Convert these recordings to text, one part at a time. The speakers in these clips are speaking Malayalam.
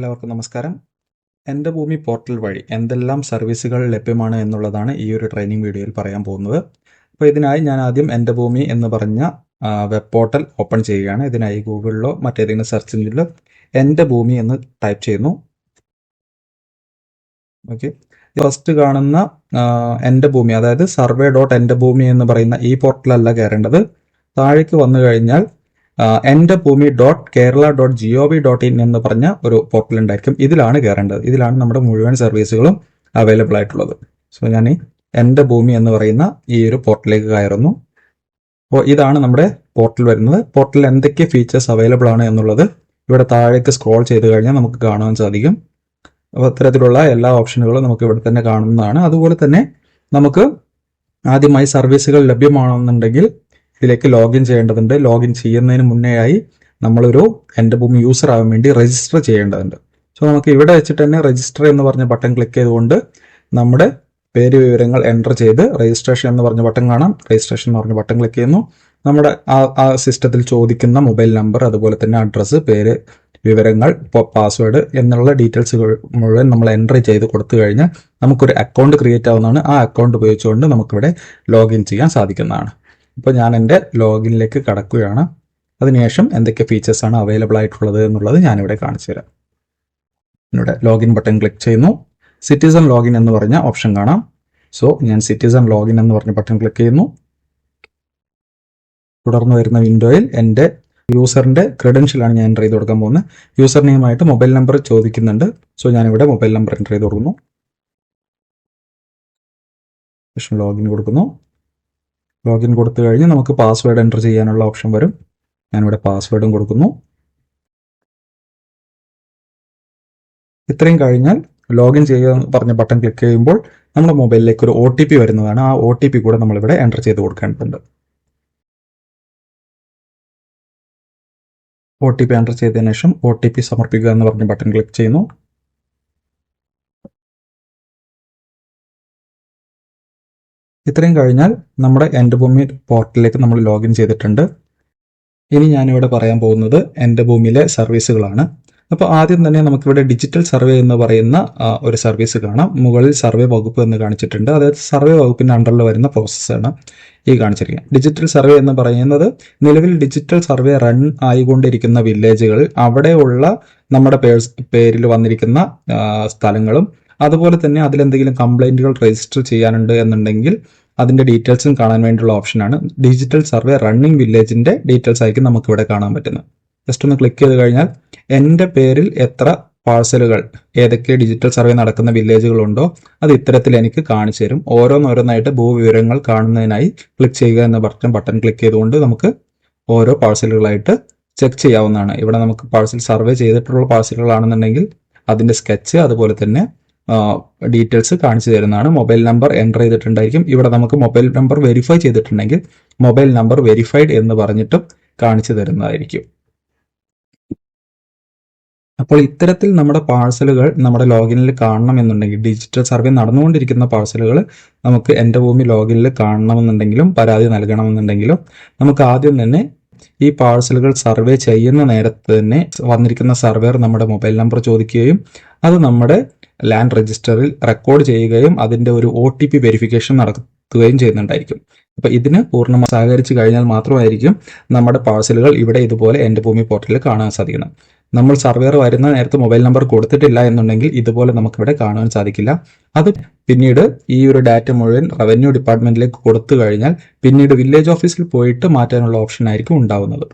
എല്ലാവർക്കും നമസ്കാരം. എൻ്റെ ഭൂമി പോർട്ടൽ വഴി എന്തെല്ലാം സർവീസുകൾ ലഭ്യമാണ് എന്നുള്ളതാണ് ഈ ഒരു ട്രെയിനിങ് വീഡിയോയിൽ പറയാൻ പോകുന്നത്. അപ്പോൾ ഇതിനായി ഞാൻ ആദ്യം എൻ്റെ ഭൂമി എന്ന് പറഞ്ഞ വെബ് പോർട്ടൽ ഓപ്പൺ ചെയ്യുകയാണ്. ഇതിനായി ഗൂഗിളിലോ മറ്റേതെങ്കിലും സെർച്ച് എഞ്ചിനിലോ എൻ്റെ ഭൂമി എന്ന് ടൈപ്പ് ചെയ്യുന്നു. ഓക്കെ, ഫസ്റ്റ് കാണുന്ന എൻ്റെ ഭൂമി, അതായത് സർവേ ഡോട്ട് എൻ്റെ ഭൂമി എന്ന് പറയുന്ന ഈ പോർട്ടലല്ല കയറേണ്ടത്. താഴേക്ക് വന്നു കഴിഞ്ഞാൽ എൻ്റെ ഭൂമി .kerala.gov.in എന്ന് പറഞ്ഞ ഒരു പോർട്ടൽ ഉണ്ടായിരിക്കും. ഇതിലാണ് കയറേണ്ടത്. ഇതിലാണ് നമ്മുടെ മുഴുവൻ സർവീസുകളും അവൈലബിൾ ആയിട്ടുള്ളത്. സോ ഞാൻ എൻ്റെ ഭൂമി എന്ന് പറയുന്ന ഈ ഒരു പോർട്ടലിലേക്ക് കയറുന്നു. അപ്പോൾ ഇതാണ് നമ്മുടെ പോർട്ടൽ വരുന്നത്. പോർട്ടലിൽ എന്തൊക്കെ ഫീച്ചേഴ്സ് അവൈലബിൾ ആണ് എന്നുള്ളത് ഇവിടെ താഴേക്ക് സ്ക്രോൾ ചെയ്ത് കഴിഞ്ഞാൽ നമുക്ക് കാണാൻ സാധിക്കും. അപ്പോൾ അത്തരത്തിലുള്ള എല്ലാ ഓപ്ഷനുകളും നമുക്ക് ഇവിടെ തന്നെ കാണുന്നതാണ്. അതുപോലെ തന്നെ നമുക്ക് ആദ്യമായി സർവീസുകൾ ലഭ്യമാണെന്നുണ്ടെങ്കിൽ ഇതിലേക്ക് ലോഗിൻ ചെയ്യേണ്ടതുണ്ട്. ലോഗിൻ ചെയ്യുന്നതിന് മുന്നേ ആയി നമ്മളൊരു എൻ്റെ ഭൂമി യൂസർ ആവാൻ വേണ്ടി രജിസ്റ്റർ ചെയ്യേണ്ടതുണ്ട്. സോ നമുക്ക് ഇവിടെ വെച്ചിട്ട് തന്നെ രജിസ്റ്റർ എന്ന് പറഞ്ഞ ബട്ടൺ ക്ലിക്ക് ചെയ്തുകൊണ്ട് നമ്മുടെ പേര് വിവരങ്ങൾ എൻ്റർ ചെയ്ത് രജിസ്ട്രേഷൻ എന്ന് പറഞ്ഞ ബട്ടൺ കാണാം. രജിസ്ട്രേഷൻ എന്ന് പറഞ്ഞ ബട്ടൺ ക്ലിക്ക് ചെയ്യുന്നു. നമ്മുടെ ആ സിസ്റ്റത്തിൽ ചോദിക്കുന്ന മൊബൈൽ നമ്പർ, അതുപോലെ തന്നെ അഡ്രസ്സ്, പേര് വിവരങ്ങൾ, പാസ്വേഡ് എന്നുള്ള ഡീറ്റെയിൽസ് മുഴുവൻ നമ്മൾ എൻ്റർ ചെയ്ത് കൊടുത്തു കഴിഞ്ഞാൽ നമുക്കൊരു അക്കൗണ്ട് ക്രിയേറ്റ് ആവുന്നതാണ്. ആ അക്കൗണ്ട് ഉപയോഗിച്ചുകൊണ്ട് നമുക്കിവിടെ ലോഗിൻ ചെയ്യാൻ സാധിക്കുന്നതാണ്. ഇപ്പോൾ ഞാൻ എൻ്റെ ലോഗിനിലേക്ക് കടക്കുകയാണ്. അതിനുശേഷം എന്തൊക്കെ ഫീച്ചേഴ്സാണ് അവൈലബിൾ ആയിട്ടുള്ളത് എന്നുള്ളത് ഞാനിവിടെ കാണിച്ചു തരാം. ഇവിടെ ലോഗിൻ ബട്ടൺ ക്ലിക്ക് ചെയ്യുന്നു. സിറ്റിസൺ ലോഗിൻ എന്ന് പറഞ്ഞ ഓപ്ഷൻ കാണാം. സോ ഞാൻ സിറ്റിസൺ ലോഗിൻ എന്ന് പറഞ്ഞ ബട്ടൺ ക്ലിക്ക് ചെയ്യുന്നു. തുടർന്ന് വരുന്ന വിൻഡോയിൽ എൻ്റെ യൂസറിൻ്റെ ക്രെഡൻഷ്യലാണ് ഞാൻ എൻ്റർ ചെയ്ത് കൊടുക്കാൻ പോകുന്നത്. യൂസർ നെയിമായിട്ട് മൊബൈൽ നമ്പർ ചോദിക്കുന്നുണ്ട്. സോ ഞാനിവിടെ മൊബൈൽ നമ്പർ എൻ്റർ ചെയ്ത് കൊടുക്കുന്നു. ശേഷം ലോഗിൻ കൊടുക്കുന്നു. ലോഗിൻ കൊടുത്തു കഴിഞ്ഞ് നമുക്ക് പാസ്വേഡ് എൻ്റർ ചെയ്യാനുള്ള ഓപ്ഷൻ വരും. ഞാനിവിടെ പാസ്വേഡും കൊടുക്കുന്നു. ഇത്രയും കഴിഞ്ഞാൽ ലോഗിൻ ചെയ്യുക പറഞ്ഞ ബട്ടൺ ക്ലിക്ക് ചെയ്യുമ്പോൾ നമ്മുടെ മൊബൈലിലേക്ക് ഒരു OTP വരുന്നതാണ്. ആ OTP കൂടെ നമ്മളിവിടെ എൻ്റർ ചെയ്ത് കൊടുക്കേണ്ടതുണ്ട്. OTP എൻ്റർ ചെയ്തതിനു ശേഷം OTP സമർപ്പിക്കുക എന്ന് പറഞ്ഞ ബട്ടൺ ക്ലിക്ക് ചെയ്യുന്നു. ഇത്രയും കഴിഞ്ഞാൽ നമ്മുടെ എൻ്റെ ഭൂമി പോർട്ടലിലേക്ക് നമ്മൾ ലോഗിൻ ചെയ്തിട്ടുണ്ട്. ഇനി ഞാനിവിടെ പറയാൻ പോകുന്നത് എൻ്റെ ഭൂമിയിലെ സർവീസുകളാണ്. അപ്പോൾ ആദ്യം തന്നെ നമുക്കിവിടെ ഡിജിറ്റൽ സർവേ എന്ന് പറയുന്ന ഒരു സർവീസ് കാണാം. മുകളിൽ സർവേ വകുപ്പ് എന്ന് കാണിച്ചിട്ടുണ്ട്. അതായത് സർവേ വകുപ്പിൻ്റെ അണ്ടറിൽ വരുന്ന പ്രോസസ്സാണ് ഈ കാണിച്ചിരിക്കുന്നത്. ഡിജിറ്റൽ സർവേ എന്ന് പറയുന്നത് നിലവിൽ ഡിജിറ്റൽ സർവേ റൺ ആയിക്കൊണ്ടിരിക്കുന്ന വില്ലേജുകൾ, അവിടെയുള്ള നമ്മുടെ പേരിൽ വന്നിരിക്കുന്ന സ്ഥലങ്ങളും, അതുപോലെ തന്നെ അതിലെന്തെങ്കിലും കംപ്ലൈൻറ്റുകൾ രജിസ്റ്റർ ചെയ്യാനുണ്ട് എന്നുണ്ടെങ്കിൽ അതിൻ്റെ ഡീറ്റെയിൽസും കാണാൻ വേണ്ടിയുള്ള ഓപ്ഷനാണ്. ഡിജിറ്റൽ സർവേ റണ്ണിങ് വില്ലേജിൻ്റെ ഡീറ്റെയിൽസ് ആയിരിക്കും നമുക്കിവിടെ കാണാൻ പറ്റുന്നത്. ജസ്റ്റ് ഒന്ന് ക്ലിക്ക് ചെയ്ത് കഴിഞ്ഞാൽ എൻ്റെ പേരിൽ എത്ര പാഴ്സലുകൾ, ഏതൊക്കെ ഡിജിറ്റൽ സർവേ നടക്കുന്ന വില്ലേജുകളുണ്ടോ അത് ഇത്തരത്തിൽ എനിക്ക് കാണിച്ചു തരും. ഓരോന്നോരോന്നായിട്ട് ഭൂവിവരങ്ങൾ കാണുന്നതിനായി ക്ലിക്ക് ചെയ്യുക എന്ന ബട്ടൺ ക്ലിക്ക് ചെയ്തുകൊണ്ട് നമുക്ക് ഓരോ പാഴ്സലുകളായിട്ട് ചെക്ക് ചെയ്യാവുന്നതാണ്. ഇവിടെ നമുക്ക് പാഴ്സൽ സർവേ ചെയ്തിട്ടുള്ള പാഴ്സലുകളാണെന്നുണ്ടെങ്കിൽ അതിൻ്റെ സ്കെച്ച്, അതുപോലെ തന്നെ ഡീറ്റെയിൽസ് കാണിച്ചു തരുന്നതാണ്. മൊബൈൽ നമ്പർ എൻ്റർ ചെയ്തിട്ടുണ്ടായിരിക്കും. ഇവിടെ നമുക്ക് മൊബൈൽ നമ്പർ വെരിഫൈ ചെയ്തിട്ടുണ്ടെങ്കിൽ മൊബൈൽ നമ്പർ വെരിഫൈഡ് എന്ന് പറഞ്ഞിട്ടും കാണിച്ചു തരുന്നതായിരിക്കും. അപ്പോൾ ഇത്തരത്തിൽ നമ്മുടെ പാഴ്സലുകൾ നമ്മുടെ ലോഗിനിൽ കാണണമെന്നുണ്ടെങ്കിൽ, ഡിജിറ്റൽ സർവേ നടന്നുകൊണ്ടിരിക്കുന്ന പാഴ്സലുകൾ നമുക്ക് എൻ്റെ ഭൂമി ലോഗിനിൽ കാണണമെന്നുണ്ടെങ്കിലും പരാതി നൽകണമെന്നുണ്ടെങ്കിലും നമുക്ക് ആദ്യം തന്നെ ഈ പാഴ്സലുകൾ സർവേ ചെയ്യുന്ന നേരത്ത് തന്നെ വന്നിരിക്കുന്ന സർവേർ നമ്മുടെ മൊബൈൽ നമ്പർ ചോദിക്കുകയും അത് നമ്മുടെ ലാൻഡ് രജിസ്റ്ററിൽ റെക്കോർഡ് ചെയ്യുകയും അതിൻ്റെ ഒരു OTP വെരിഫിക്കേഷൻ നടത്തുകയും ചെയ്യുന്നുണ്ടായിരിക്കും. അപ്പോൾ ഇതിന് പൂർണ്ണമായി സഹകരിച്ച് കഴിഞ്ഞാൽ മാത്രമായിരിക്കും നമ്മുടെ പാഴ്സലുകൾ ഇവിടെ ഇതുപോലെ എൻ്റെ ഭൂമി പോർട്ടലിൽ കാണാൻ സാധിക്കുന്നത്. നമ്മൾ സർവേർ വരുന്ന നേരത്ത് മൊബൈൽ നമ്പർ കൊടുത്തിട്ടില്ല എന്നുണ്ടെങ്കിൽ ഇതുപോലെ നമുക്കിവിടെ കാണാൻ സാധിക്കില്ല. അത് പിന്നീട് ഈ ഒരു ഡാറ്റ മുഴുവൻ റവന്യൂ ഡിപ്പാർട്ട്മെന്റിലേക്ക് കൊടുത്തു കഴിഞ്ഞാൽ പിന്നീട് വില്ലേജ് ഓഫീസിൽ പോയിട്ട് മാറ്റാനുള്ള ഓപ്ഷൻ ആയിരിക്കും ഉണ്ടാവുന്നത്.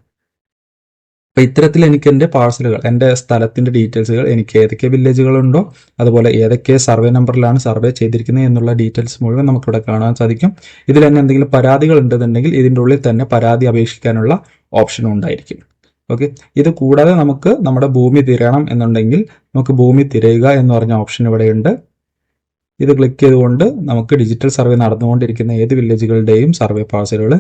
അപ്പോൾ ഇത്തരത്തിൽ എനിക്ക് എൻ്റെ പാഴ്സലുകൾ, എൻ്റെ സ്ഥലത്തിൻ്റെ ഡീറ്റെയിൽസുകൾ, എനിക്ക് ഏതൊക്കെ വില്ലേജുകളുണ്ടോ, അതുപോലെ ഏതൊക്കെ സർവേ നമ്പറിലാണ് സർവേ ചെയ്തിരിക്കുന്നത് എന്നുള്ള ഡീറ്റെയിൽസ് മുഴുവൻ നമുക്കിവിടെ കാണാൻ സാധിക്കും. ഇതിൽ തന്നെ എന്തെങ്കിലും പരാതികൾ ഉണ്ടെന്നുണ്ടെങ്കിൽ ഇതിൻ്റെ ഉള്ളിൽ തന്നെ പരാതി അപേക്ഷിക്കാനുള്ള ഓപ്ഷനും ഉണ്ടായിരിക്കും. ഓക്കെ, ഇത് കൂടാതെ നമുക്ക് നമ്മുടെ ഭൂമി തിരയണം എന്നുണ്ടെങ്കിൽ നമുക്ക് ഭൂമി തിരയുക എന്ന് പറഞ്ഞ ഓപ്ഷൻ ഇവിടെയുണ്ട്. ഇത് ക്ലിക്ക് ചെയ്തുകൊണ്ട് നമുക്ക് ഡിജിറ്റൽ സർവേ നടന്നുകൊണ്ടിരിക്കുന്ന ഏത് വില്ലേജുകളുടെയും സർവേ പാഴ്സലുകൾ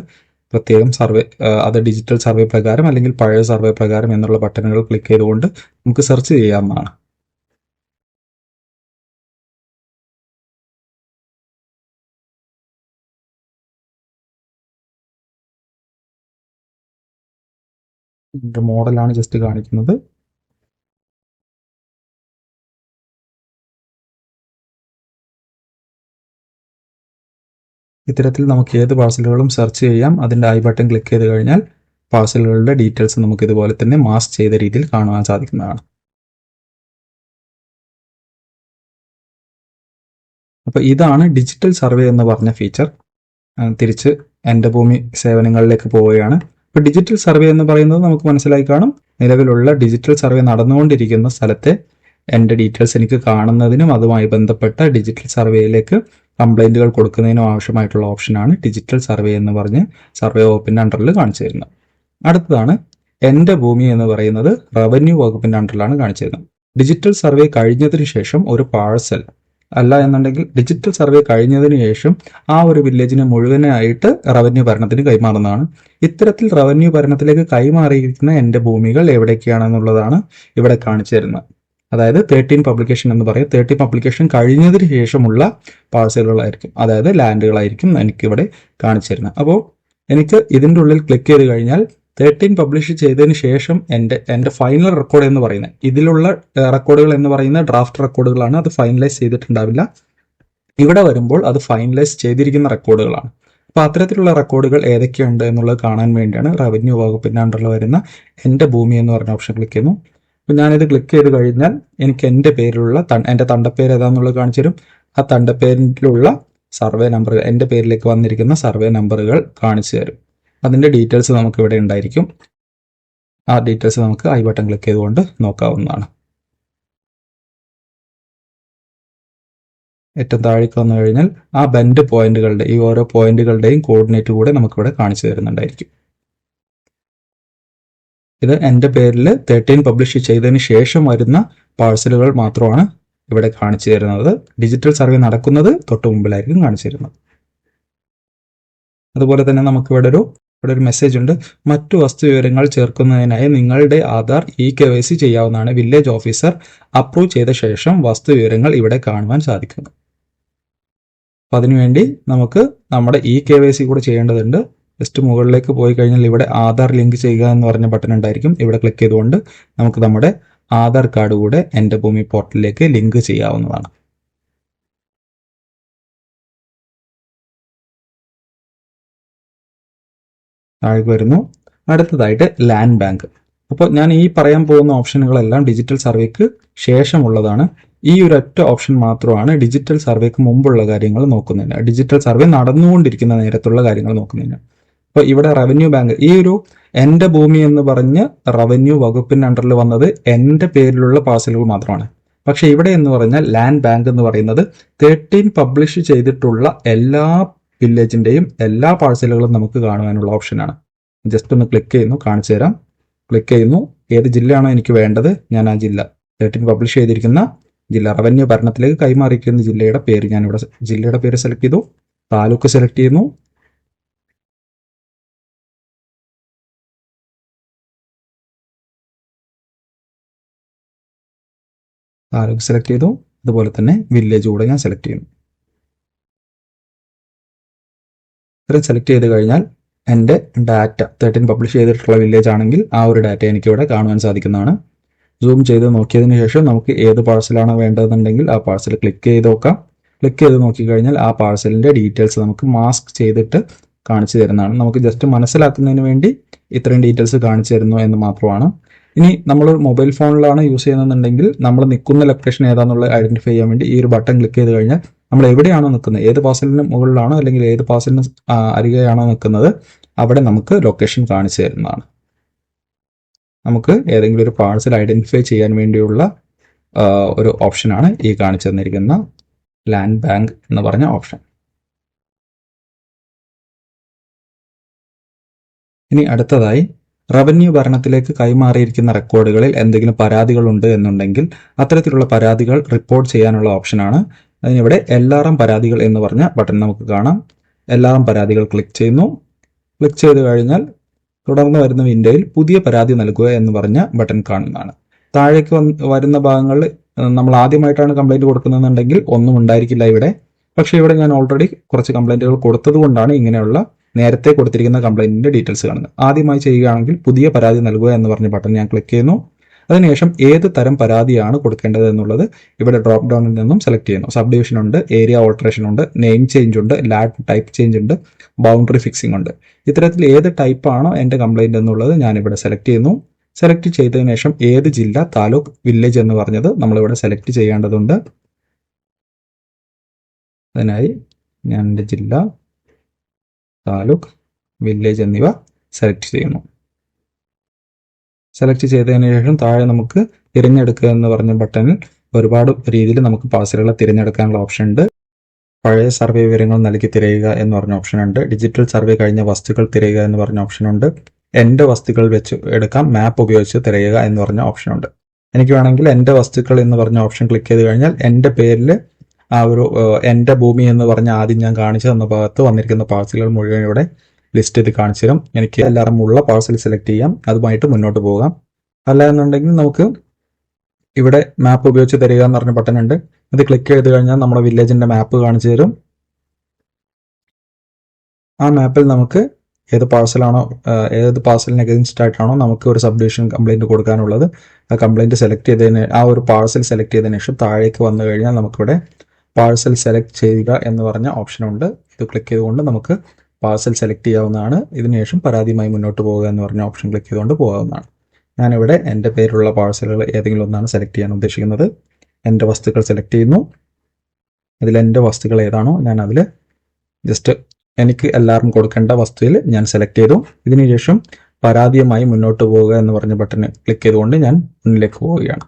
പ്രത്യേകം സർവേ, അത് ഡിജിറ്റൽ സർവേ പ്രകാരം അല്ലെങ്കിൽ പഴയ സർവേ പ്രകാരം എന്നുള്ള ബട്ടണുകൾ ക്ലിക്ക് ചെയ്തുകൊണ്ട് നമുക്ക് സെർച്ച് ചെയ്യാവുന്നതാണ്. ഇതിൻ്റെ മോഡലാണ് ജസ്റ്റ് കാണിക്കുന്നത്. ഇത്തരത്തിൽ നമുക്ക് ഏത് പാഴ്സലുകളും സെർച്ച് ചെയ്യാം. അതിൻ്റെ ഐ ബട്ടൺ ക്ലിക്ക് ചെയ്ത് കഴിഞ്ഞാൽ പാഴ്സലുകളുടെ ഡീറ്റെയിൽസ് നമുക്ക് ഇതുപോലെ തന്നെ മാസ്ക് ചെയ്ത രീതിയിൽ കാണുവാൻ സാധിക്കുന്നതാണ്. അപ്പോൾ ഇതാണ് ഡിജിറ്റൽ സർവേ എന്ന് പറഞ്ഞ ഫീച്ചർ. തിരിച്ച് എൻ്റെ ഭൂമി സേവനങ്ങളിലേക്ക് പോവുകയാണ്. ഇപ്പോൾ ഡിജിറ്റൽ സർവേ എന്ന് പറയുന്നത് നമുക്ക് മനസ്സിലായി കാണും. നിലവിലുള്ള ഡിജിറ്റൽ സർവേ നടന്നുകൊണ്ടിരിക്കുന്ന സ്ഥലത്തെ എൻ്റെ ഡീറ്റെയിൽസ് എനിക്ക് കാണുന്നതിനും അതുമായി ബന്ധപ്പെട്ട ഡിജിറ്റൽ സർവേയിലേക്ക് കംപ്ലൈൻറ്റുകൾ കൊടുക്കുന്നതിനും ആവശ്യമായിട്ടുള്ള ഓപ്ഷനാണ് ഡിജിറ്റൽ സർവേ എന്ന് പറഞ്ഞ് സർവേ വകുപ്പിൻ്റെ അണ്ടറിൽ കാണിച്ചു തരുന്നത്. അടുത്തതാണ് എൻ്റെ ഭൂമി എന്ന് പറയുന്നത് റവന്യൂ വകുപ്പിൻ്റെ അണ്ടറിലാണ് കാണിച്ചു തരുന്നത്. ഡിജിറ്റൽ സർവേ കഴിഞ്ഞതിന് ശേഷം ഒരു പാഴ്സൽ അല്ല എന്നുണ്ടെങ്കിൽ ഡിജിറ്റൽ സർവേ കഴിഞ്ഞതിന് ശേഷം ആ ഒരു വില്ലേജിനെ മുഴുവനായിട്ട് റവന്യൂ ഭരണത്തിന് കൈമാറുന്നതാണ്. ഇത്തരത്തിൽ റവന്യൂ ഭരണത്തിലേക്ക് കൈമാറിയിരിക്കുന്ന എൻ്റെ ഭൂമികൾ എവിടേക്കാണെന്നുള്ളതാണ് ഇവിടെ കാണിച്ചു തരുന്നത്. അതായത് 13 പബ്ലിക്കേഷൻ എന്ന് പറയും. 13 പബ്ലിക്കേഷൻ കഴിഞ്ഞതിന് ശേഷമുള്ള പാഴ്സലുകളായിരിക്കും, അതായത് ലാൻഡുകളായിരിക്കും എനിക്കിവിടെ കാണിച്ചു തരുന്നത്. അപ്പോൾ എനിക്ക് ഇതിൻ്റെ ഉള്ളിൽ ക്ലിക്ക് ചെയ്ത് കഴിഞ്ഞാൽ 13 പബ്ലിഷ് ചെയ്തതിന് ശേഷം എൻ്റെ ഫൈനൽ റെക്കോർഡ് എന്ന് പറയുന്നത്, ഇതിലുള്ള റെക്കോർഡുകൾ എന്ന് പറയുന്നത് ഡ്രാഫ്റ്റ് റെക്കോർഡുകളാണ്. അത് ഫൈനലൈസ് ചെയ്തിട്ടുണ്ടാവില്ല. ഇവിടെ വരുമ്പോൾ അത് ഫൈനലൈസ് ചെയ്തിരിക്കുന്ന റെക്കോർഡുകളാണ്. അപ്പോൾ അത്തരത്തിലുള്ള റെക്കോർഡുകൾ ഏതൊക്കെയുണ്ട് എന്നുള്ളത് കാണാൻ വേണ്ടിയാണ് റവന്യൂ വകുപ്പിൻ്റെ അണ്ടറിൽ വരുന്ന എൻ്റെ ഭൂമി എന്ന് പറഞ്ഞ ഓപ്ഷൻ ക്ലിക്ക് ചെയ്യുന്നു. അപ്പോൾ ഞാനിത് ക്ലിക്ക് ചെയ്ത് കഴിഞ്ഞാൽ എനിക്ക് എൻ്റെ പേരിലുള്ള എൻ്റെ തണ്ടപ്പേര് ഏതാണെന്നുള്ളത് കാണിച്ചു തരും. ആ തണ്ടപ്പേരിലുള്ള സർവേ നമ്പറുകൾ, എൻ്റെ പേരിലേക്ക് വന്നിരിക്കുന്ന സർവേ നമ്പറുകൾ കാണിച്ചു തരും. അതിൻ്റെ ഡീറ്റെയിൽസ് നമുക്ക് ഇവിടെ ഉണ്ടായിരിക്കും. ആ ഡീറ്റെയിൽസ് നമുക്ക് ഐ ബട്ടൺ ക്ലിക്ക് ചെയ്തുകൊണ്ട് നോക്കാവുന്നതാണ്. ഏറ്റവും താഴേക്ക് വന്നു കഴിഞ്ഞാൽ ആ ബെൻഡ് പോയിന്റുകളുടെ ഈ ഓരോ പോയിന്റുകളുടെയും കോർഡിനേറ്റ് കൂടെ നമുക്കിവിടെ കാണിച്ചു തരുന്നുണ്ടായിരിക്കും. ഇത് എൻ്റെ പേരിൽ 13 പബ്ലിഷ് ചെയ്തതിന് ശേഷം വരുന്ന പാഴ്സലുകൾ മാത്രമാണ് ഇവിടെ കാണിച്ചു തരുന്നത്. ഡിജിറ്റൽ സർവേ നടക്കുന്നത് തൊട്ട് മുമ്പിലായിരിക്കും കാണിച്ചു തരുന്നത്. അതുപോലെ തന്നെ നമുക്കിവിടെ ഒരു മെസ്സേജ് ഉണ്ട്. മറ്റു വസ്തു വിവരങ്ങൾ ചേർക്കുന്നതിനായി നിങ്ങളുടെ ആധാർ KYC ചെയ്യാവുന്നതാണ്. വില്ലേജ് ഓഫീസർ അപ്രൂവ് ചെയ്ത ശേഷം വസ്തു വിവരങ്ങൾ ഇവിടെ കാണുവാൻ സാധിക്കുന്നു. അപ്പം അതിനുവേണ്ടി നമുക്ക് നമ്മുടെ KYC കൂടെ ചെയ്യേണ്ടതുണ്ട്. ജസ്റ്റ് മുകളിലേക്ക് പോയി കഴിഞ്ഞാൽ ഇവിടെ ആധാർ ലിങ്ക് ചെയ്യുക എന്ന് പറഞ്ഞ ബട്ടൺ ഉണ്ടായിരിക്കും. ഇവിടെ ക്ലിക്ക് ചെയ്തുകൊണ്ട് നമുക്ക് നമ്മുടെ ആധാർ കാർഡ് കൂടെ എൻ്റെ ഭൂമി പോർട്ടലിലേക്ക് ലിങ്ക് ചെയ്യാവുന്നതാണ്. താഴേക്ക് വരുന്നു. അടുത്തതായിട്ട് ലാൻഡ് ബാങ്ക്. അപ്പോൾ ഞാൻ ഈ പറയാൻ പോകുന്ന ഓപ്ഷനുകളെല്ലാം ഡിജിറ്റൽ സർവേക്ക് ശേഷമുള്ളതാണ്. ഈ ഒരൊറ്റ ഓപ്ഷൻ മാത്രമാണ് ഡിജിറ്റൽ സർവേക്ക് മുമ്പുള്ള കാര്യങ്ങൾ നോക്കുന്നതിന്, ഡിജിറ്റൽ സർവേ നടന്നുകൊണ്ടിരിക്കുന്ന നേരത്തുള്ള കാര്യങ്ങൾ നോക്കുന്നതിന്. അപ്പോൾ ഇവിടെ റവന്യൂ ബാങ്ക്, ഈ ഒരു എൻ്റെ ഭൂമി എന്ന് പറഞ്ഞ് റവന്യൂ വകുപ്പിൻ്റെ അണ്ടറിൽ വന്നത് എൻ്റെ പേരിലുള്ള പാഴ്സലുകൾ മാത്രമാണ്. പക്ഷെ ഇവിടെ എന്ന് പറഞ്ഞാൽ ലാൻഡ് ബാങ്ക് എന്ന് പറയുന്നത് 13 പബ്ലിഷ് ചെയ്തിട്ടുള്ള എല്ലാ വില്ലേജിൻ്റെയും എല്ലാ പാഴ്സലുകളും നമുക്ക് കാണുവാനുള്ള ഓപ്ഷനാണ്. ജസ്റ്റ് ഒന്ന് ക്ലിക്ക് ചെയ്യുന്നു, കാണിച്ചു തരാം. ക്ലിക്ക് ചെയ്യുന്നു. ഏത് ജില്ലയാണോ എനിക്ക് വേണ്ടത് ഞാൻ ആ ജില്ല, 13 പബ്ലിഷ് ചെയ്തിരിക്കുന്ന ജില്ല, റവന്യൂ ഭരണത്തിലേക്ക് കൈമാറിയിരിക്കുന്ന ജില്ലയുടെ പേര് ഞാനിവിടെ ജില്ലയുടെ പേര് സെലക്ട് ചെയ്തു. താലൂക്ക് സെലക്ട് ചെയ്യുന്നു. താലൂക്ക് സെലക്ട് ചെയ്തു. അതുപോലെ തന്നെ വില്ലേജ് കൂടെ ഞാൻ സെലക്ട് ചെയ്യുന്നു. ഇത്രയും സെലക്ട് ചെയ്ത് കഴിഞ്ഞാൽ എൻ്റെ ഡാറ്റ 13 പബ്ലിഷ് ചെയ്തിട്ടുള്ള വില്ലേജ് ആണെങ്കിൽ ആ ഒരു ഡാറ്റ എനിക്കിവിടെ കാണുവാൻ സാധിക്കുന്നതാണ്. സൂം ചെയ്ത് നോക്കിയതിന് ശേഷം നമുക്ക് ഏത് പാഴ്സലാണോ വേണ്ടതെന്നുണ്ടെങ്കിൽ ആ പാഴ്സൽ ക്ലിക്ക് ചെയ്ത് നോക്കാം. ക്ലിക്ക് ചെയ്ത് നോക്കിക്കഴിഞ്ഞാൽ ആ പാഴ്സലിൻ്റെ ഡീറ്റെയിൽസ് നമുക്ക് മാസ്ക് ചെയ്തിട്ട് കാണിച്ചു തരുന്നതാണ്. നമുക്ക് ജസ്റ്റ് മനസ്സിലാക്കുന്നതിന് വേണ്ടി ഇത്രയും ഡീറ്റെയിൽസ് കാണിച്ചു തരുന്നു എന്ന് മാത്രമാണ്. ഇനി നമ്മൾ മൊബൈൽ ഫോണിലാണ് യൂസ് ചെയ്യുന്നതെന്നുണ്ടെങ്കിൽ നമ്മൾ നിൽക്കുന്ന ലൊക്കേഷൻ ഏതാണെന്നുള്ളത് ഐഡന്റിഫൈ ചെയ്യാൻ വേണ്ടി ഈ ഒരു ബട്ടൺ ക്ലിക്ക് ചെയ്ത് കഴിഞ്ഞാൽ നമ്മൾ എവിടെയാണോ നിൽക്കുന്നത്, ഏത് പാഴ്സലിന് മുകളിലാണോ അല്ലെങ്കിൽ ഏത് പാഴ്സലിന് അരികെയാണോ നിൽക്കുന്നത് അവിടെ നമുക്ക് ലൊക്കേഷൻ കാണിച്ചു തരുന്നതാണ്. നമുക്ക് ഏതെങ്കിലും ഒരു പാഴ്സൽ ഐഡന്റിഫൈ ചെയ്യാൻ വേണ്ടിയുള്ള ഒരു ഓപ്ഷനാണ് ഈ കാണിച്ചു തന്നിരിക്കുന്ന ലാൻഡ് ബാങ്ക് എന്ന് പറഞ്ഞ ഓപ്ഷൻ. ഇനി അടുത്തതായി റവന്യൂ ഭരണത്തിലേക്ക് കൈമാറിയിരിക്കുന്ന റെക്കോർഡുകളിൽ എന്തെങ്കിലും പരാതികളുണ്ട് എന്നുണ്ടെങ്കിൽ അത്തരത്തിലുള്ള പരാതികൾ റിപ്പോർട്ട് ചെയ്യാനുള്ള ഓപ്ഷനാണ്. അതിനിവിടെ എല്ലാറും പരാതികൾ എന്ന് പറഞ്ഞ ബട്ടൺ നമുക്ക് കാണാം. എല്ലാറും പരാതികൾ ക്ലിക്ക് ചെയ്യുന്നു. ക്ലിക്ക് ചെയ്ത് കഴിഞ്ഞാൽ തുടർന്ന് വരുന്ന വിൻഡോയിൽ പുതിയ പരാതി നൽകുക എന്ന് പറഞ്ഞ ബട്ടൺ കാണുന്നതാണ്. താഴേക്ക് വരുന്ന ഭാഗങ്ങളിൽ നമ്മൾ ആദ്യമായിട്ടാണ് കംപ്ലൈൻറ്റ് കൊടുക്കുന്നതെന്നുണ്ടെങ്കിൽ ഒന്നും ഉണ്ടായിരിക്കില്ല ഇവിടെ. പക്ഷേ ഇവിടെ ഞാൻ ഓൾറെഡി കുറച്ച് കംപ്ലൈൻറ്റുകൾ കൊടുത്തത് കൊണ്ടാണ് ഇങ്ങനെയുള്ള നേരത്തെ കൊടുത്തിരിക്കുന്ന കംപ്ലൈൻറ്റിൻ്റെ ഡീറ്റെയിൽസ് കാണുന്നത്. ആദ്യമായി ചെയ്യുകയാണെങ്കിൽ പുതിയ പരാതി നൽകുക എന്ന് പറഞ്ഞ ബട്ടൺ ഞാൻ ക്ലിക്ക് ചെയ്യുന്നു. അതിനുശേഷം ഏത് തരം പരാതിയാണ് കൊടുക്കേണ്ടത് എന്നുള്ളത് ഇവിടെ ഡ്രോപ്പ് ഡൗണിൽ നിന്നും സെലക്ട് ചെയ്യുന്നു. സബ് ഡിവിഷൻ ഉണ്ട്, ഏരിയ ഓൾട്ടറേഷൻ ഉണ്ട്, നെയിം ചേഞ്ച് ഉണ്ട്, ലാൻഡ് ടൈപ്പ് ചേഞ്ച് ഉണ്ട്, ബൗണ്ടറി ഫിക്സിംഗ് ഉണ്ട്. ഇത്തരത്തിൽ ഏത് ടൈപ്പാണോ എൻ്റെ കംപ്ലൈന്റ് എന്നുള്ളത് ഞാനിവിടെ സെലക്ട് ചെയ്യുന്നു. സെലക്ട് ചെയ്തതിനു ശേഷം ഏത് ജില്ല, താലൂക്ക്, വില്ലേജ് എന്ന് പറഞ്ഞത് നമ്മളിവിടെ സെലക്ട് ചെയ്യേണ്ടതുണ്ട്. അതിനായി ഞാൻ എൻ്റെ ജില്ല, താലൂക്ക്, വില്ലേജ് എന്നിവ സെലക്ട് ചെയ്യുന്നു. സെലക്ട് ചെയ്തതിന് ശേഷം താഴെ നമുക്ക് തിരഞ്ഞെടുക്കുക എന്ന് പറഞ്ഞ ബട്ടണിൽ ഒരുപാട് രീതിയിൽ നമുക്ക് പാഴ്സലുകളെ തിരഞ്ഞെടുക്കാനുള്ള ഓപ്ഷൻ ഉണ്ട്. പഴയ സർവേ വിവരങ്ങൾ നൽകി തിരയുക എന്ന് പറഞ്ഞ ഓപ്ഷൻ ഉണ്ട്. ഡിജിറ്റൽ സർവേ കഴിഞ്ഞ വസ്തുക്കൾ തിരയുക എന്ന് പറഞ്ഞ ഓപ്ഷൻ ഉണ്ട്. എൻ്റെ വസ്തുക്കൾ വെച്ച് എടുക്കാം, മാപ്പ് ഉപയോഗിച്ച് തിരയുക എന്ന് പറഞ്ഞ ഓപ്ഷൻ ഉണ്ട്. എനിക്ക് വേണമെങ്കിൽ എൻ്റെ വസ്തുക്കൾ എന്ന് പറഞ്ഞ ഓപ്ഷൻ ക്ലിക്ക് ചെയ്ത് കഴിഞ്ഞാൽ എൻ്റെ പേരിൽ ആ ഒരു എൻ്റെ ഭൂമി എന്ന് പറഞ്ഞ ആദ്യം ഞാൻ കാണിച്ചു തന്ന ഭാഗത്ത് വന്നിരിക്കുന്ന പാഴ്സലുകൾ മുഴുവൻ ഇവിടെ ലിസ്റ്റ് ചെയ്ത് കാണിച്ചു തരും. എനിക്ക് എല്ലാവരും ഉള്ള പാഴ്സൽ സെലക്ട് ചെയ്യാം, അതുമായിട്ട് മുന്നോട്ട് പോകാം. അല്ല എന്നുണ്ടെങ്കിൽ നമുക്ക് ഇവിടെ മാപ്പ് ഉപയോഗിച്ച് തരിക എന്ന് പറഞ്ഞ ബട്ടൺ ഉണ്ട്. അത് ക്ലിക്ക് ചെയ്ത് കഴിഞ്ഞാൽ നമ്മുടെ വില്ലേജിന്റെ മാപ്പ് കാണിച്ചു തരും. ആ മാപ്പിൽ നമുക്ക് ഏത് പാഴ്സലിന് അഗൈൻസ്റ്റ് ആയിട്ടാണോ നമുക്ക് ഒരു സബ് ഡിവിഷൻ കംപ്ലൈന്റ് കൊടുക്കാനുള്ളത്, ആ കംപ്ലൈന്റ് സെലക്ട് ചെയ്തതിന് ആ ഒരു പാഴ്സൽ സെലക്ട് ചെയ്തതിനു ശേഷം താഴേക്ക് വന്നു കഴിഞ്ഞാൽ നമുക്കിവിടെ പാഴ്സൽ സെലക്ട് ചെയ്യുക എന്ന് പറഞ്ഞ ഓപ്ഷൻ ഉണ്ട്. ഇത് ക്ലിക്ക് ചെയ്തുകൊണ്ട് നമുക്ക് പാഴ്സൽ സെലക്ട് ചെയ്യാവുന്നതാണ്. ഇതിനുശേഷം പരാതിയുമായി മുന്നോട്ട് പോകുക എന്ന് പറഞ്ഞ ഓപ്ഷൻ ക്ലിക്ക് ചെയ്തുകൊണ്ട് പോകാവുന്നതാണ്. ഞാനിവിടെ എൻ്റെ പേരിലുള്ള പാഴ്സലുകൾ ഏതെങ്കിലും ഒന്നാണ് സെലക്ട് ചെയ്യാൻ ഉദ്ദേശിക്കുന്നത്. എൻ്റെ വസ്തുക്കൾ സെലക്ട് ചെയ്യുന്നു. അതിൽ എൻ്റെ വസ്തുക്കൾ ഏതാണോ ഞാൻ അതിൽ ജസ്റ്റ് എനിക്ക് എല്ലാവരും കൊടുക്കേണ്ട വസ്തുവിൽ ഞാൻ സെലക്ട് ചെയ്തു. ഇതിനുശേഷം പരാതിയുമായി മുന്നോട്ട് പോവുക എന്ന് പറഞ്ഞ ബട്ടൺ ക്ലിക്ക് ചെയ്തുകൊണ്ട് ഞാൻ മുന്നിലേക്ക് പോവുകയാണ്.